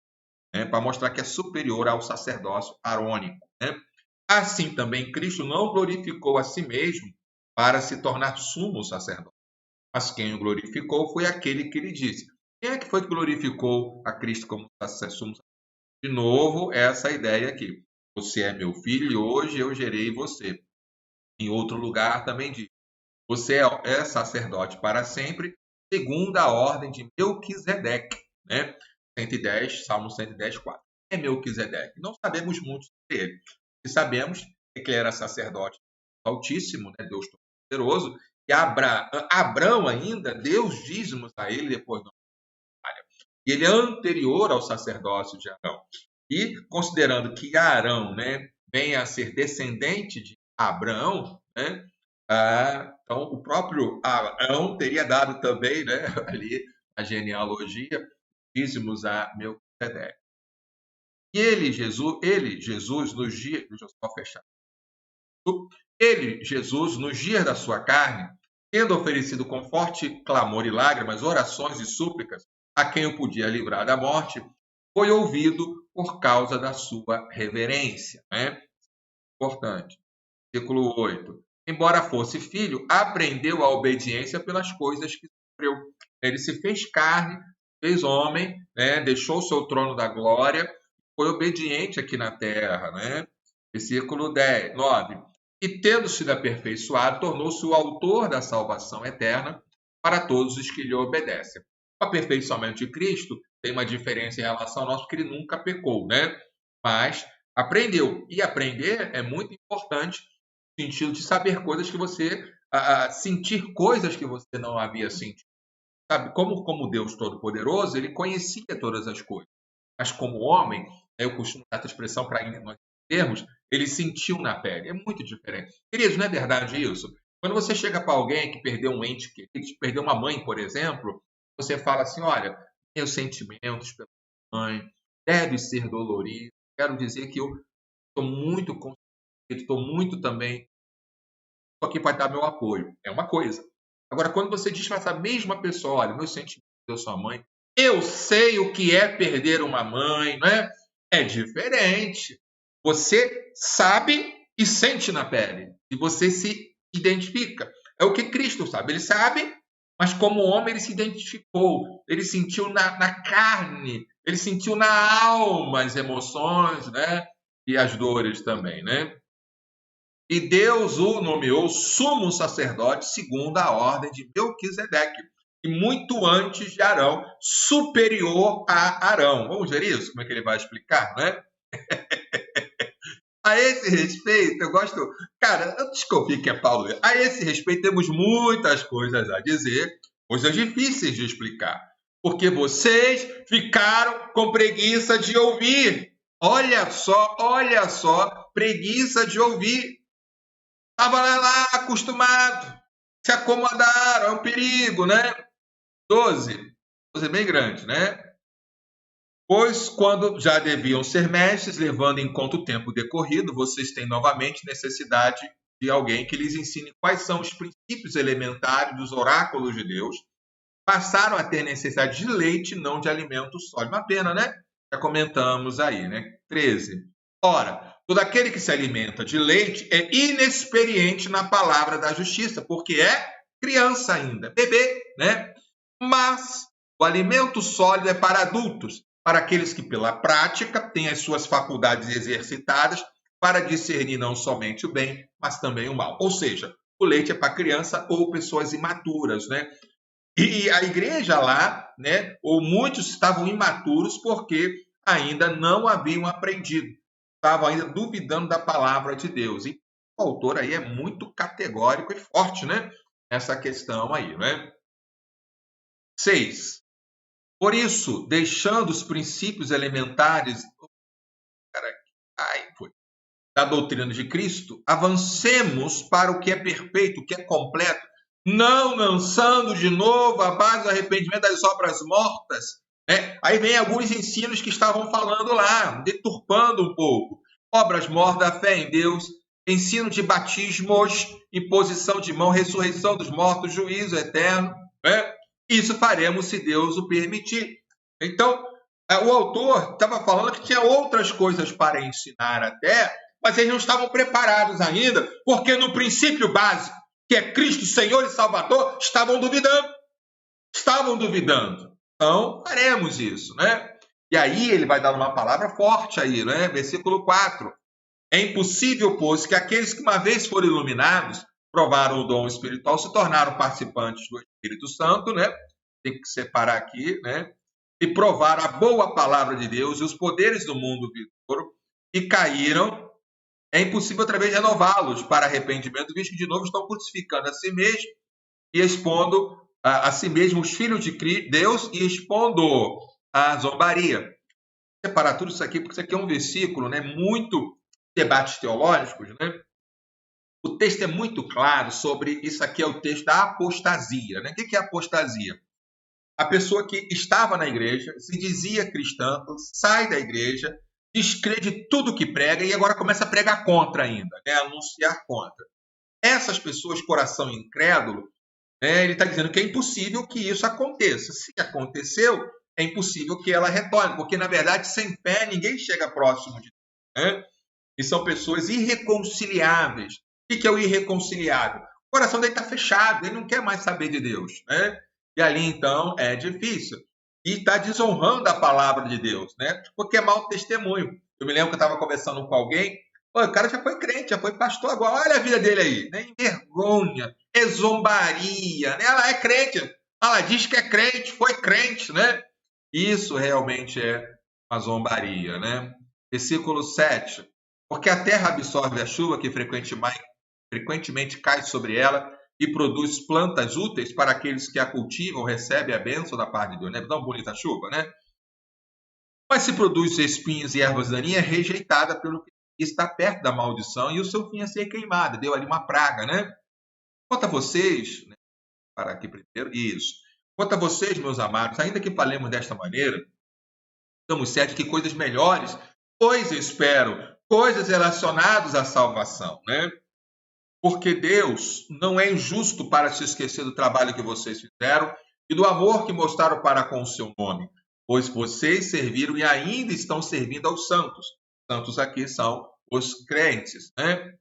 né, para mostrar que é superior ao sacerdócio arônico, né? Assim também Cristo não glorificou a si mesmo para se tornar sumo sacerdote, mas quem o glorificou foi aquele que lhe disse. Quem é que foi que glorificou a Cristo como sumo sacerdote? De novo, essa ideia aqui. Você é meu filho e hoje eu gerei você. Em outro lugar também diz. Você é sacerdote para sempre, segundo a ordem de Melquisedeque, né? 110, Salmo 110, 4. É Melquisedeque. Não sabemos muito sobre ele. O que sabemos é que ele era sacerdote altíssimo, né? Deus Todo-Poderoso, e Abrão ainda deu os dízimos a ele depois do batalha. E ele é anterior ao sacerdócio de Arão. E considerando que Arão, né, venha a ser descendente de Abraão, né? Então, o próprio Arão teria dado também, né, ali a genealogia, dízimos a Melquisedeque. E ele, Jesus, nos dias... Deixa eu só fechar. Ele, Jesus, nos dias da sua carne, tendo oferecido com forte clamor e lágrimas, orações e súplicas a quem o podia livrar da morte, foi ouvido por causa da sua reverência. Né? Importante. Versículo 8. Embora fosse filho, aprendeu a obediência pelas coisas que sofreu. Ele se fez carne, fez homem, né? Deixou o seu trono da glória, foi obediente aqui na terra. Né? Versículo 9. E tendo sido aperfeiçoado, tornou-se o autor da salvação eterna para todos os que lhe obedecem. O aperfeiçoamento de Cristo tem uma diferença em relação ao nosso, porque ele nunca pecou, né? Mas aprendeu. E aprender é muito importante no sentido de saber coisas que você... sentir coisas que você não havia sentido. Sabe? Como Deus Todo-Poderoso, ele conhecia todas as coisas. Mas como homem, eu costumo dar essa expressão para nós termos, ele sentiu na pele. É muito diferente. Queridos, não é verdade isso? Quando você chega para alguém que perdeu um ente querido, perdeu uma mãe, por exemplo, você fala assim, olha, meus sentimentos pela mãe deve ser dolorido. Quero dizer que eu estou muito consciente, estou muito também, estou aqui para dar meu apoio. É uma coisa. Agora, quando você diz para essa mesma pessoa, olha, meus sentimentos pela sua mãe, eu sei o que é perder uma mãe, não é? É diferente. Você sabe e sente na pele. E você se identifica. É o que Cristo sabe. Ele sabe, mas como homem ele se identificou. Ele sentiu na carne. Ele sentiu na alma as emoções, né? E as dores também, né? E Deus o nomeou sumo sacerdote segundo a ordem de Melquisedeque. E muito antes de Arão, superior a Arão. Vamos ver isso? Como é que ele vai explicar, né? A esse respeito, eu gosto... Cara, eu desconfio que é Paulo. A esse respeito, temos muitas coisas a dizer, coisas difíceis de explicar. Porque vocês ficaram com preguiça de ouvir. Olha só, preguiça de ouvir. Estava lá acostumado, se acomodaram, é um perigo, né? 12 é bem grande, né? Pois quando já deviam ser mestres, levando em conta o tempo decorrido, vocês têm novamente necessidade de alguém que lhes ensine quais são os princípios elementares dos oráculos de Deus. Passaram a ter necessidade de leite, não de alimento sólido. Uma pena, né? Já comentamos aí, né? 13. Ora, todo aquele que se alimenta de leite é inexperiente na palavra da justiça, porque é criança ainda, bebê, né? Mas o alimento sólido é para adultos, para aqueles que pela prática têm as suas faculdades exercitadas para discernir não somente o bem, mas também o mal. Ou seja, o leite é para criança ou pessoas imaturas, né? E a igreja lá, né? Ou muitos estavam imaturos porque ainda não haviam aprendido. Estavam ainda duvidando da palavra de Deus. E o autor aí é muito categórico e forte, né? Essa questão aí, né? 6. Por isso, deixando os princípios elementares da doutrina de Cristo, avancemos para o que é perfeito, o que é completo, não lançando de novo a base do arrependimento das obras mortas, né? Aí vem alguns ensinos que estavam falando lá, deturpando um pouco. Obras mortas da fé em Deus, ensino de batismos, imposição de mão, ressurreição dos mortos, juízo eterno, né? Isso faremos se Deus o permitir. Então, o autor estava falando que tinha outras coisas para ensinar até, mas eles não estavam preparados ainda, porque no princípio básico, que é Cristo, Senhor e Salvador, estavam duvidando. Estavam duvidando. Então, faremos isso, né? E aí ele vai dar uma palavra forte aí, né? Versículo 4. É impossível, pois, que aqueles que uma vez foram iluminados, provaram o dom espiritual, se tornaram participantes do Espírito Santo, né? Tem que separar aqui, né? E provaram a boa palavra de Deus e os poderes do mundo vindouro e caíram. É impossível outra vez renová-los para arrependimento, visto que de novo estão crucificando a si mesmo e expondo a si mesmo os filhos de Deus e expondo a zombaria. Vou separar tudo isso aqui, porque isso aqui é um versículo, né? Muito debates teológicos, né? O texto é muito claro sobre isso aqui, é o texto da apostasia, né? O que é apostasia? A pessoa que estava na igreja, se dizia cristã, sai da igreja, descrede tudo que prega e agora começa a pregar contra ainda, né? Anunciar contra. Essas pessoas, coração incrédulo, ele está dizendo que é impossível que isso aconteça. Se aconteceu, é impossível que ela retorne, porque, na verdade, sem fé, ninguém chega próximo de Deus, né? E são pessoas irreconciliáveis. O que é o irreconciliável? O coração dele está fechado, ele não quer mais saber de Deus, né? E ali, então, é difícil. E está desonrando a palavra de Deus, né? Porque é mau testemunho. Eu me lembro que eu estava conversando com alguém, o cara já foi crente, já foi pastor agora, olha a vida dele aí, né? Vergonha, zombaria, né? Ela é crente, ela diz que é crente, foi crente, né? Isso realmente é uma zombaria, né? Versículo 7. Porque a terra absorve a chuva que frequentemente cai sobre ela e produz plantas úteis para aqueles que a cultivam, recebem a bênção da parte de Deus, né? Tão bonita a chuva, né? Mas se produz espinhos e ervas daninhas, é rejeitada pelo que está perto da maldição e o seu fim é ser queimado. Deu ali uma praga, né? Quanto a vocês, né? Para aqui primeiro, isso. Quanto a vocês, meus amados, ainda que falemos desta maneira, estamos certos que coisas melhores, pois espero, coisas relacionadas à salvação, né? Porque Deus não é injusto para se esquecer do trabalho que vocês fizeram e do amor que mostraram para com o seu nome, pois vocês serviram e ainda estão servindo aos santos. Santos aqui são os crentes, né?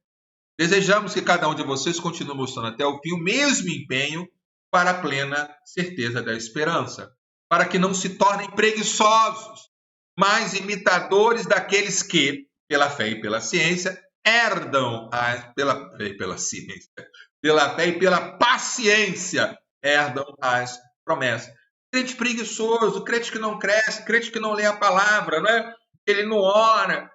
Desejamos que cada um de vocês continue mostrando até o fim o mesmo empenho para a plena certeza da esperança, para que não se tornem preguiçosos, mas imitadores daqueles que, pela fé e pela ciência, herdam pela fé e pela paciência, herdam as promessas. Crente preguiçoso, crente que não cresce, crente que não lê a palavra, né? Ele não ora.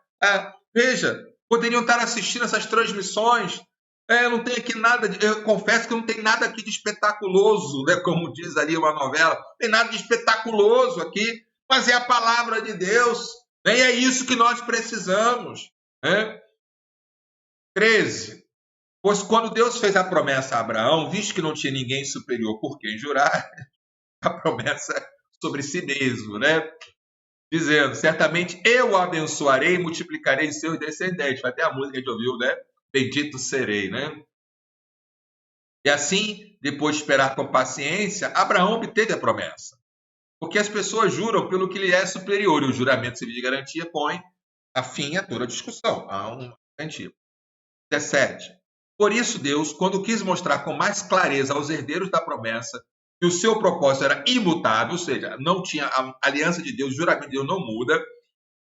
Veja, poderiam estar assistindo essas transmissões. Não tem aqui nada, eu confesso que não tem nada aqui de espetaculoso, né? Como diz ali uma novela, não tem nada de espetaculoso aqui, mas é a palavra de Deus, né? E é isso que nós precisamos, né? 13. Pois quando Deus fez a promessa a Abraão, visto que não tinha ninguém superior por quem jurar, a promessa sobre si mesmo, né? Dizendo, certamente eu o abençoarei e multiplicarei em seus descendentes. Até a música que a gente ouviu, né? Bendito serei, né? E assim, depois de esperar com paciência, Abraão obteve a promessa. Porque as pessoas juram pelo que lhe é superior, e o juramento civil de garantia põe a fim a toda discussão. Há uma garantia. 17. Por isso Deus, quando quis mostrar com mais clareza aos herdeiros da promessa que o seu propósito era imutável, ou seja, não tinha a aliança de Deus, o juramento de Deus não muda,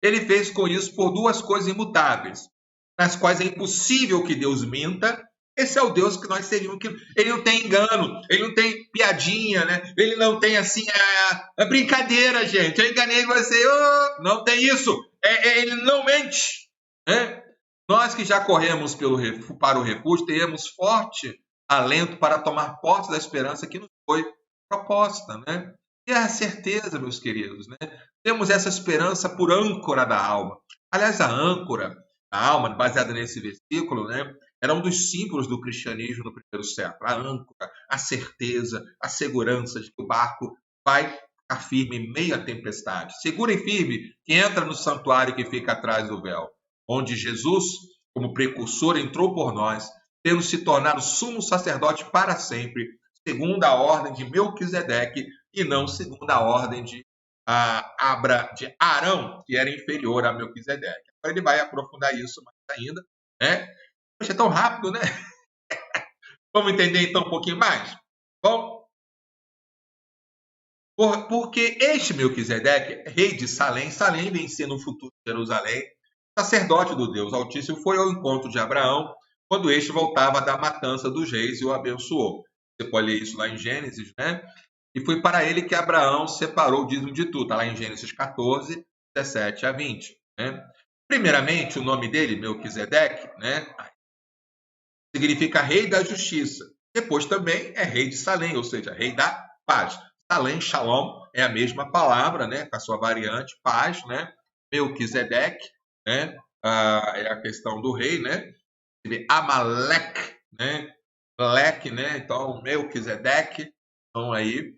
ele fez com isso por duas coisas imutáveis, nas quais é impossível que Deus minta. Esse é o Deus que nós servimos. Ele não tem engano, ele não tem piadinha, né? Ele não tem assim, brincadeira, gente. Eu enganei você, não tem isso. Ele não mente, né? Nós que já corremos para o refúgio, tenhamos forte alento para tomar posse da esperança que nos foi proposta, né? E a certeza, meus queridos, né? Temos essa esperança por âncora da alma. Aliás, a âncora da alma, baseada nesse versículo, né? Era um dos símbolos do cristianismo no primeiro século. A âncora, a certeza, a segurança de que o barco vai ficar firme em meio à tempestade. Segurem firme quem entra no santuário que fica atrás do véu, onde Jesus, como precursor, entrou por nós, tendo se tornado sumo sacerdote para sempre, segundo a ordem de Melquisedeque e não segundo a ordem de Arão, que era inferior a Melquisedeque. Agora ele vai aprofundar isso mais ainda, né? Poxa, é tão rápido, né? Vamos entender então um pouquinho mais? Bom, porque este Melquisedeque, rei de Salém vem sendo o futuro de Jerusalém, sacerdote do Deus Altíssimo, foi ao encontro de Abraão quando este voltava da matança dos reis e o abençoou. Você pode ler isso lá em Gênesis, né? E foi para ele que Abraão separou o dízimo de tudo. Está lá em Gênesis 14, 17 a 20. Né? Primeiramente, o nome dele, Melquisedeque, né? Significa rei da justiça. Depois também é rei de Salém, ou seja, rei da paz. Salém, Shalom, é a mesma palavra, né? Com a sua variante, paz, né? Melquisedeque, né? É a questão do rei, né? Amalek, né? Leque, né? Então, Melquisedeque, então aí.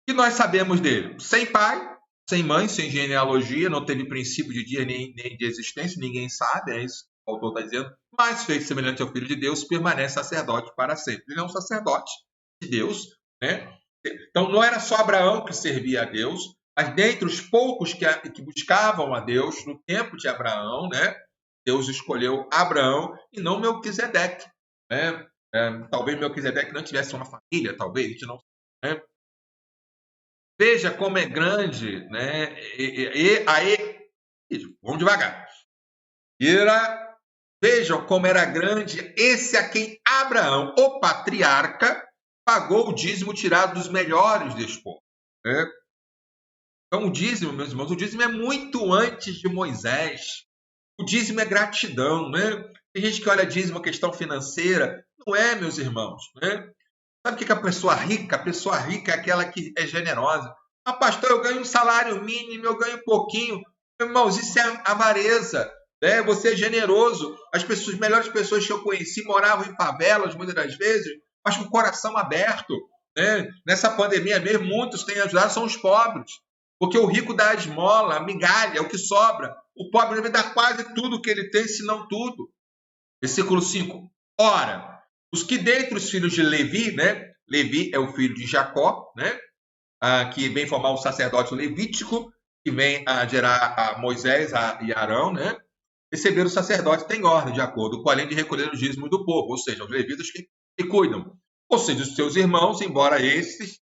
O que nós sabemos dele? Sem pai, sem mãe, sem genealogia, não teve princípio de dia nem de existência, ninguém sabe, é isso que o autor está dizendo, mas fez semelhante ao Filho de Deus, permanece sacerdote para sempre. Ele é um sacerdote de Deus, né? Então, não era só Abraão que servia a Deus, mas dentre os poucos que buscavam a Deus no tempo de Abraão, né? Deus escolheu Abraão e não Melquisedeque, né? Talvez Melquisedeque não tivesse uma família, talvez, a gente não sabe, né? Veja como é grande, né? Vamos devagar. Vejam como era grande esse a quem Abraão, o patriarca, pagou o dízimo tirado dos melhores deste povo. Né? Então, o dízimo, meus irmãos, o dízimo é muito antes de Moisés. O dízimo é gratidão, né? Tem gente que olha dízimo a questão financeira. Não é, meus irmãos, né? Sabe o que é a pessoa rica? A pessoa rica é aquela que é generosa. Ah, pastor, eu ganho um salário mínimo, eu ganho pouquinho. Meu irmão, isso é avareza. Né? Você é generoso. As melhores pessoas que eu conheci moravam em favelas, muitas das vezes, mas com o coração aberto. Né? Nessa pandemia mesmo, muitos têm ajudado, são os pobres. Porque o rico dá a esmola, a migalha, é o que sobra. O pobre deve dar quase tudo o que ele tem, se não tudo. Versículo 5. Ora, os que dentre os filhos de Levi, né? Levi é o filho de Jacó, né? Que vem formar o sacerdote levítico, que vem a gerar a Moisés e Arão, né? Receber o sacerdote tem ordem, de acordo com além de recolher o dízimo do povo, ou seja, os levitas que cuidam. Ou seja, os seus irmãos, embora esses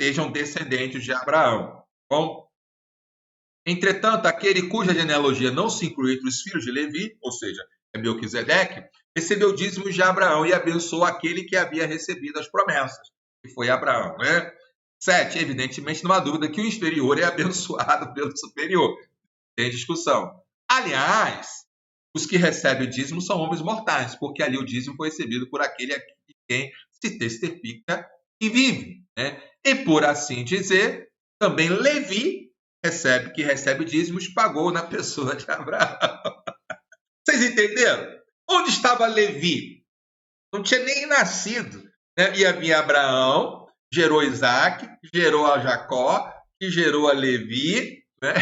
sejam descendentes de Abraão. Bom, entretanto, aquele cuja genealogia não se inclui entre os filhos de Levi, ou seja, é Melquisedeque, recebeu dízimos de Abraão e abençoou aquele que havia recebido as promessas, que foi Abraão, né? 7. Evidentemente, não há dúvida que o inferior é abençoado pelo superior. Tem discussão. Aliás, os que recebem o dízimo são homens mortais, porque ali o dízimo foi recebido por aquele a quem se testifica e vive, né? E por assim dizer, também Levi que recebe dízimos, pagou na pessoa de Abraão. Vocês entenderam? Onde estava Levi? Não tinha nem nascido. Né? E havia Abraão, gerou Isaac, gerou a Jacó, que gerou a Levi, né?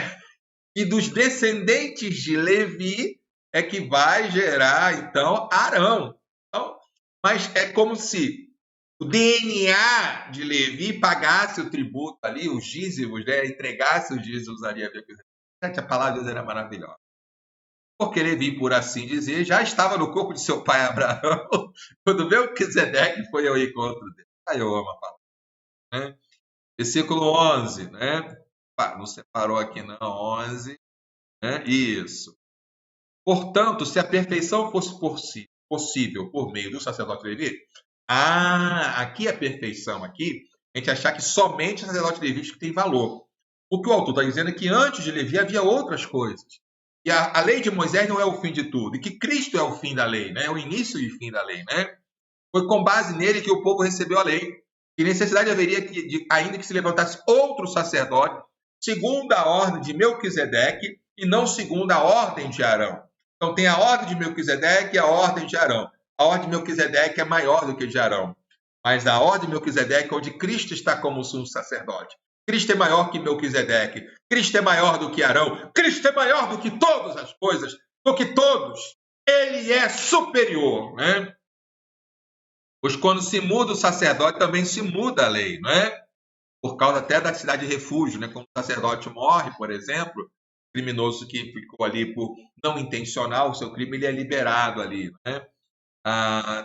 E dos descendentes de Levi é que vai gerar, então, Arão. Então, mas é como se o DNA de Levi pagasse o tributo ali, os dízimos, né? Entregasse os dízimos ali. A palavra de Deus era maravilhosa. Porque Levi, por assim dizer, já estava no corpo de seu pai Abraão, quando Melquisedeque foi ao encontro dele. Aí eu amo a palavra. Né? Versículo 11, né? Não separou aqui não, 11. Né? Isso. Portanto, se a perfeição fosse possível por meio do sacerdote Levi, aqui a perfeição, aqui, a gente achar que somente o sacerdote levítico tem valor. O que o autor está dizendo é que antes de Levi havia outras coisas. E a lei de Moisés não é o fim de tudo, e que Cristo é o fim da lei, né? É o início e fim da lei, né? Foi com base nele que o povo recebeu a lei. E necessidade haveria ainda que se levantasse outro sacerdote, segundo a ordem de Melquisedeque, e não segundo a ordem de Arão. Então tem a ordem de Melquisedeque e a ordem de Arão. A ordem de Melquisedeque é maior do que a de Arão. Mas a ordem de Melquisedeque é onde Cristo está como sumo sacerdote. Cristo é maior que Melquisedeque. Cristo é maior do que Arão. Cristo é maior do que todas as coisas, do que todos. Ele é superior, né? Pois quando se muda o sacerdote, também se muda a lei, não é? Por causa até da cidade de refúgio, né? Quando o sacerdote morre, por exemplo, o criminoso que ficou ali por não intencional o seu crime, ele é liberado ali, né?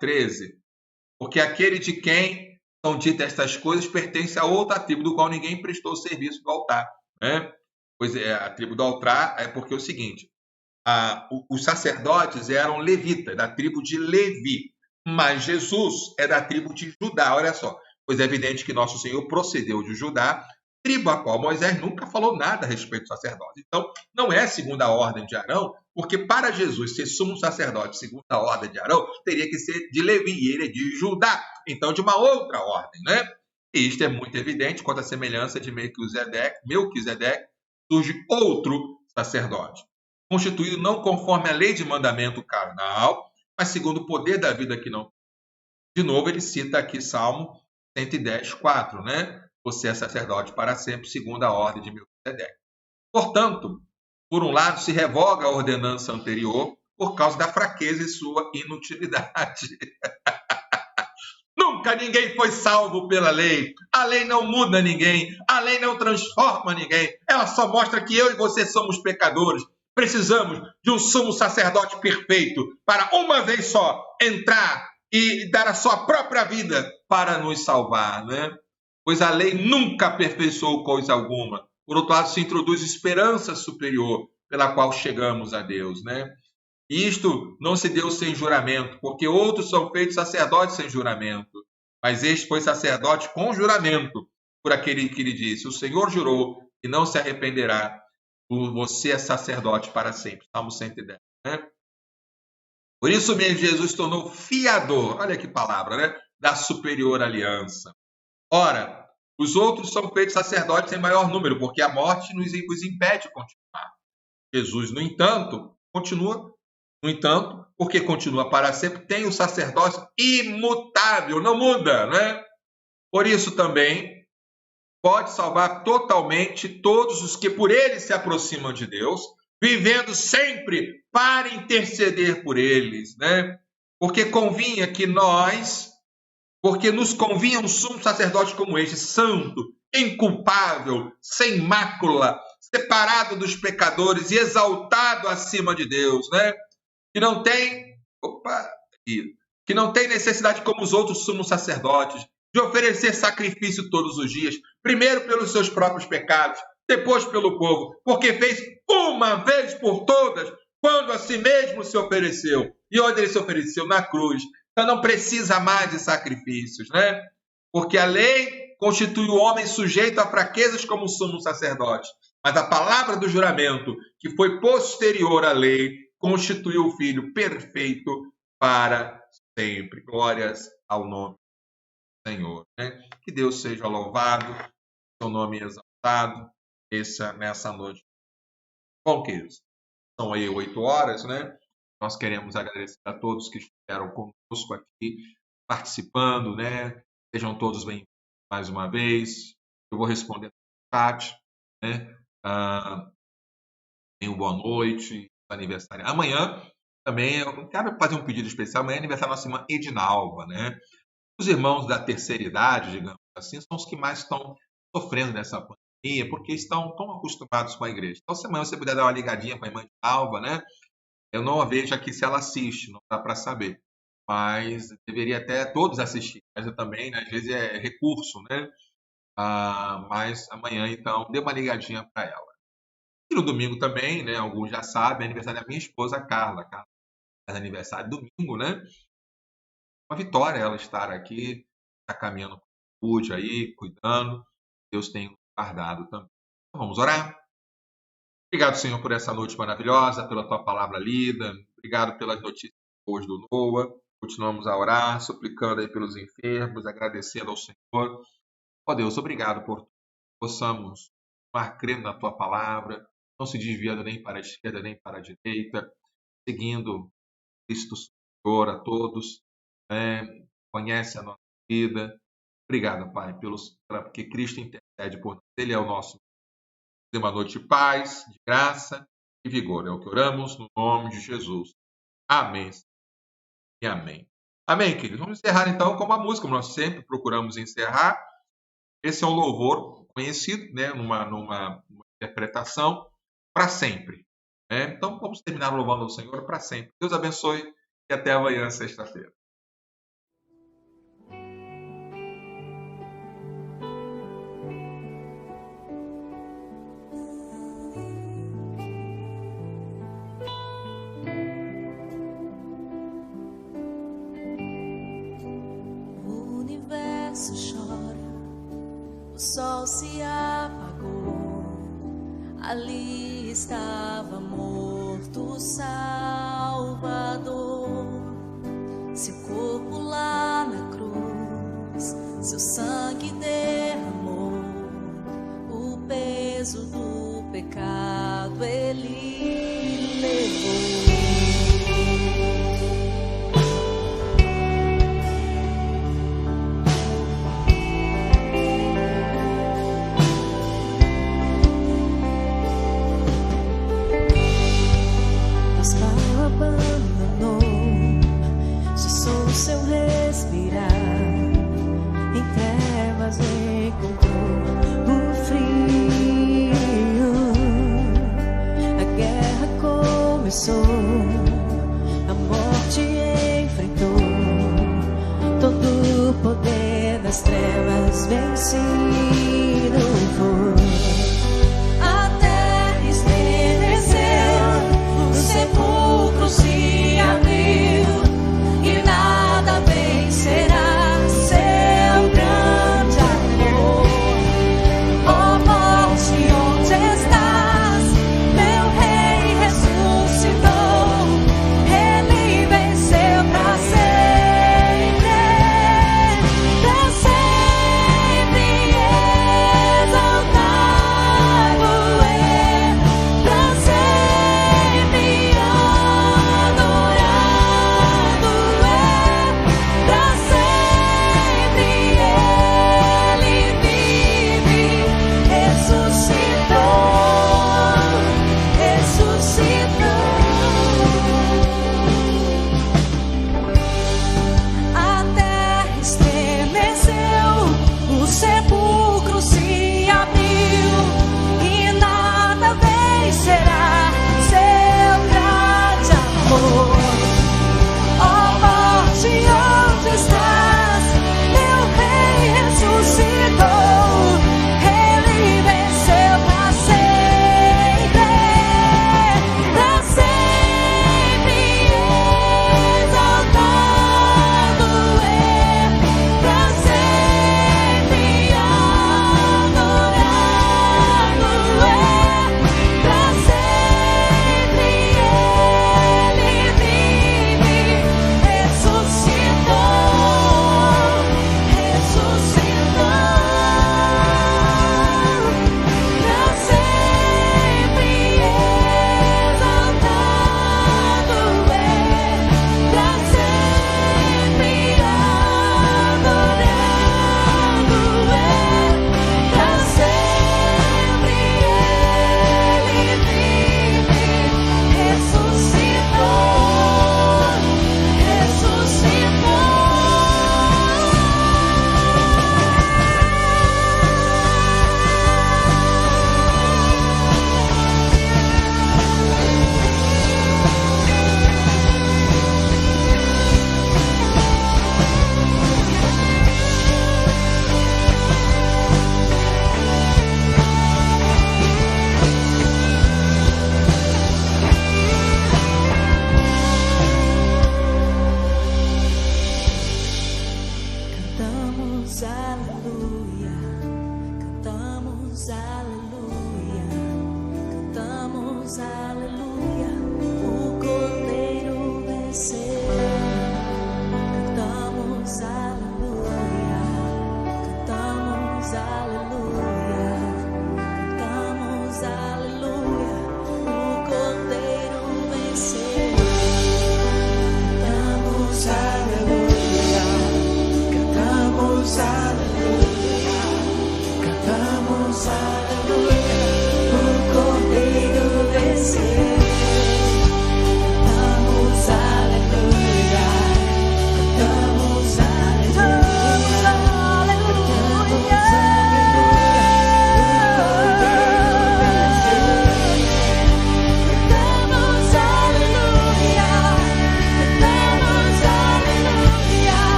13. Porque aquele de quem são ditas estas coisas pertence a outra tribo, do qual ninguém prestou serviço no altar, né? Pois é, a tribo do altar é porque é o seguinte, os sacerdotes eram levitas, da tribo de Levi, mas Jesus é da tribo de Judá, olha só. Pois é evidente que nosso Senhor procedeu de Judá, tribo a qual Moisés nunca falou nada a respeito do sacerdote. Então, não é segundo a ordem de Arão, porque para Jesus ser sumo sacerdote segundo a ordem de Arão, teria que ser de Levi, e ele é de Judá, então de uma outra ordem, né? E isto é muito evidente quanto à semelhança de Melquisedeque, surge outro sacerdote, constituído não conforme a lei de mandamento carnal, mas segundo o poder da vida que não. De novo, ele cita aqui Salmo 110, 4, né? Você é sacerdote para sempre, segundo a ordem de Melquisedeque. Portanto, por um lado, se revoga a ordenança anterior por causa da fraqueza e sua inutilidade. Nunca ninguém foi salvo pela lei. A lei não muda ninguém. A lei não transforma ninguém. Ela só mostra que eu e você somos pecadores. Precisamos de um sumo sacerdote perfeito para uma vez só entrar e dar a sua própria vida para nos salvar, né? Pois a lei nunca aperfeiçoou coisa alguma. Por outro lado, se introduz esperança superior pela qual chegamos a Deus, né? E isto não se deu sem juramento, porque outros são feitos sacerdotes sem juramento. Mas este foi sacerdote com juramento, por aquele que lhe disse, o Senhor jurou e não se arrependerá, você é sacerdote para sempre. Salmo 110, né? Por isso mesmo Jesus tornou fiador, olha que palavra, né? Da superior aliança. Ora, os outros são feitos sacerdotes em maior número, porque a morte os impede de continuar. Jesus, no entanto, porque continua para sempre, tem o sacerdócio imutável, não muda, né? Por isso também pode salvar totalmente todos os que por ele se aproximam de Deus, vivendo sempre para interceder por eles, né? Porque nos convinha um sumo sacerdote como este, santo, inculpável, sem mácula, separado dos pecadores e exaltado acima de Deus, né? Que não tem necessidade, como os outros sumos sacerdotes, de oferecer sacrifício todos os dias, primeiro pelos seus próprios pecados, depois pelo povo, porque fez uma vez por todas, quando a si mesmo se ofereceu. E onde ele se ofereceu? Na cruz. Então não precisa mais de sacrifícios, né? Porque a lei constitui o homem sujeito a fraquezas como o sumo sacerdote. Mas a palavra do juramento, que foi posterior à lei, constituiu o Filho perfeito para sempre. Glórias ao nome do Senhor, né? Que Deus seja louvado, seu nome exaltado, nessa noite. Bom, queridos, são aí 8 horas, né? Nós queremos agradecer a todos que estiveram conosco aqui, participando, né? Sejam todos bem-vindos mais uma vez. Eu vou responder no chat, né? Tenham boa noite, aniversário. Amanhã também, eu quero fazer um pedido especial. Amanhã é aniversário da nossa irmã Edinalva, né? Os irmãos da terceira idade, digamos assim, são os que mais estão sofrendo nessa pandemia, porque estão tão acostumados com a igreja. Então, se amanhã você puder dar uma ligadinha para a irmã Edinalva, né? Eu não a vejo aqui se ela assiste, não dá para saber. Mas deveria até todos assistir. Mas eu também, né, às vezes é recurso, né? Mas amanhã, então, dê uma ligadinha para ela. E no domingo também, né? Alguns já sabem, é aniversário da minha esposa, Carla. Carla faz aniversário domingo, né? Uma vitória ela estar aqui, está caminhando com saúde aí, cuidando. Deus tem guardado também. Então, vamos orar? Obrigado, Senhor, por essa noite maravilhosa, pela tua palavra lida. Obrigado pelas notícias boas do Noah. Continuamos a orar, suplicando aí pelos enfermos, agradecendo ao Senhor. Ó Deus, obrigado por possamos crendo na tua palavra, não se desviando nem para a esquerda nem para a direita, seguindo Cristo Senhor a todos, conhece a nossa vida. Obrigado, Pai, porque Cristo intercede por nós. Ele é o nosso. Uma noite de paz, de graça e vigor. É o que oramos no nome de Jesus. Amém e amém. Amém, queridos. Vamos encerrar então com uma música, como nós sempre procuramos encerrar. Esse é um louvor conhecido, né, numa interpretação para sempre. Né? Então vamos terminar louvando o Senhor para sempre. Deus abençoe e até amanhã, sexta-feira. O sol se apagou, ali estava morto o Salvador. Seu corpo lá na cruz, seu sangue derramou, o peso do pecado ele levou. Abandonou, cessou o seu respirar, em trevas encontrou o frio. A guerra começou, a morte enfrentou, todo o poder das trevas vencido foi. A terra estremeceu, o sepulcro se abriu e nada vencerá seu grande amor. Ó morte, onde estás? Meu rei ressuscitou, ele venceu pra sempre. Pra sempre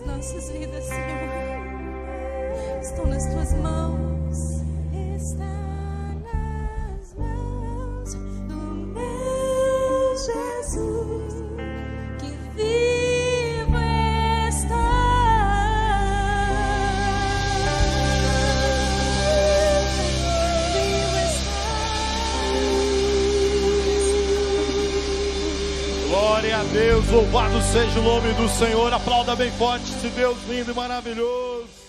Nossas vidas, Senhor, estão nas tuas mãos. Está nas mãos do meu Jesus, que vivo está. Vivo está. Glória a Deus, louvado seja o nome do Senhor. Aplauda bem forte esse Deus lindo e maravilhoso.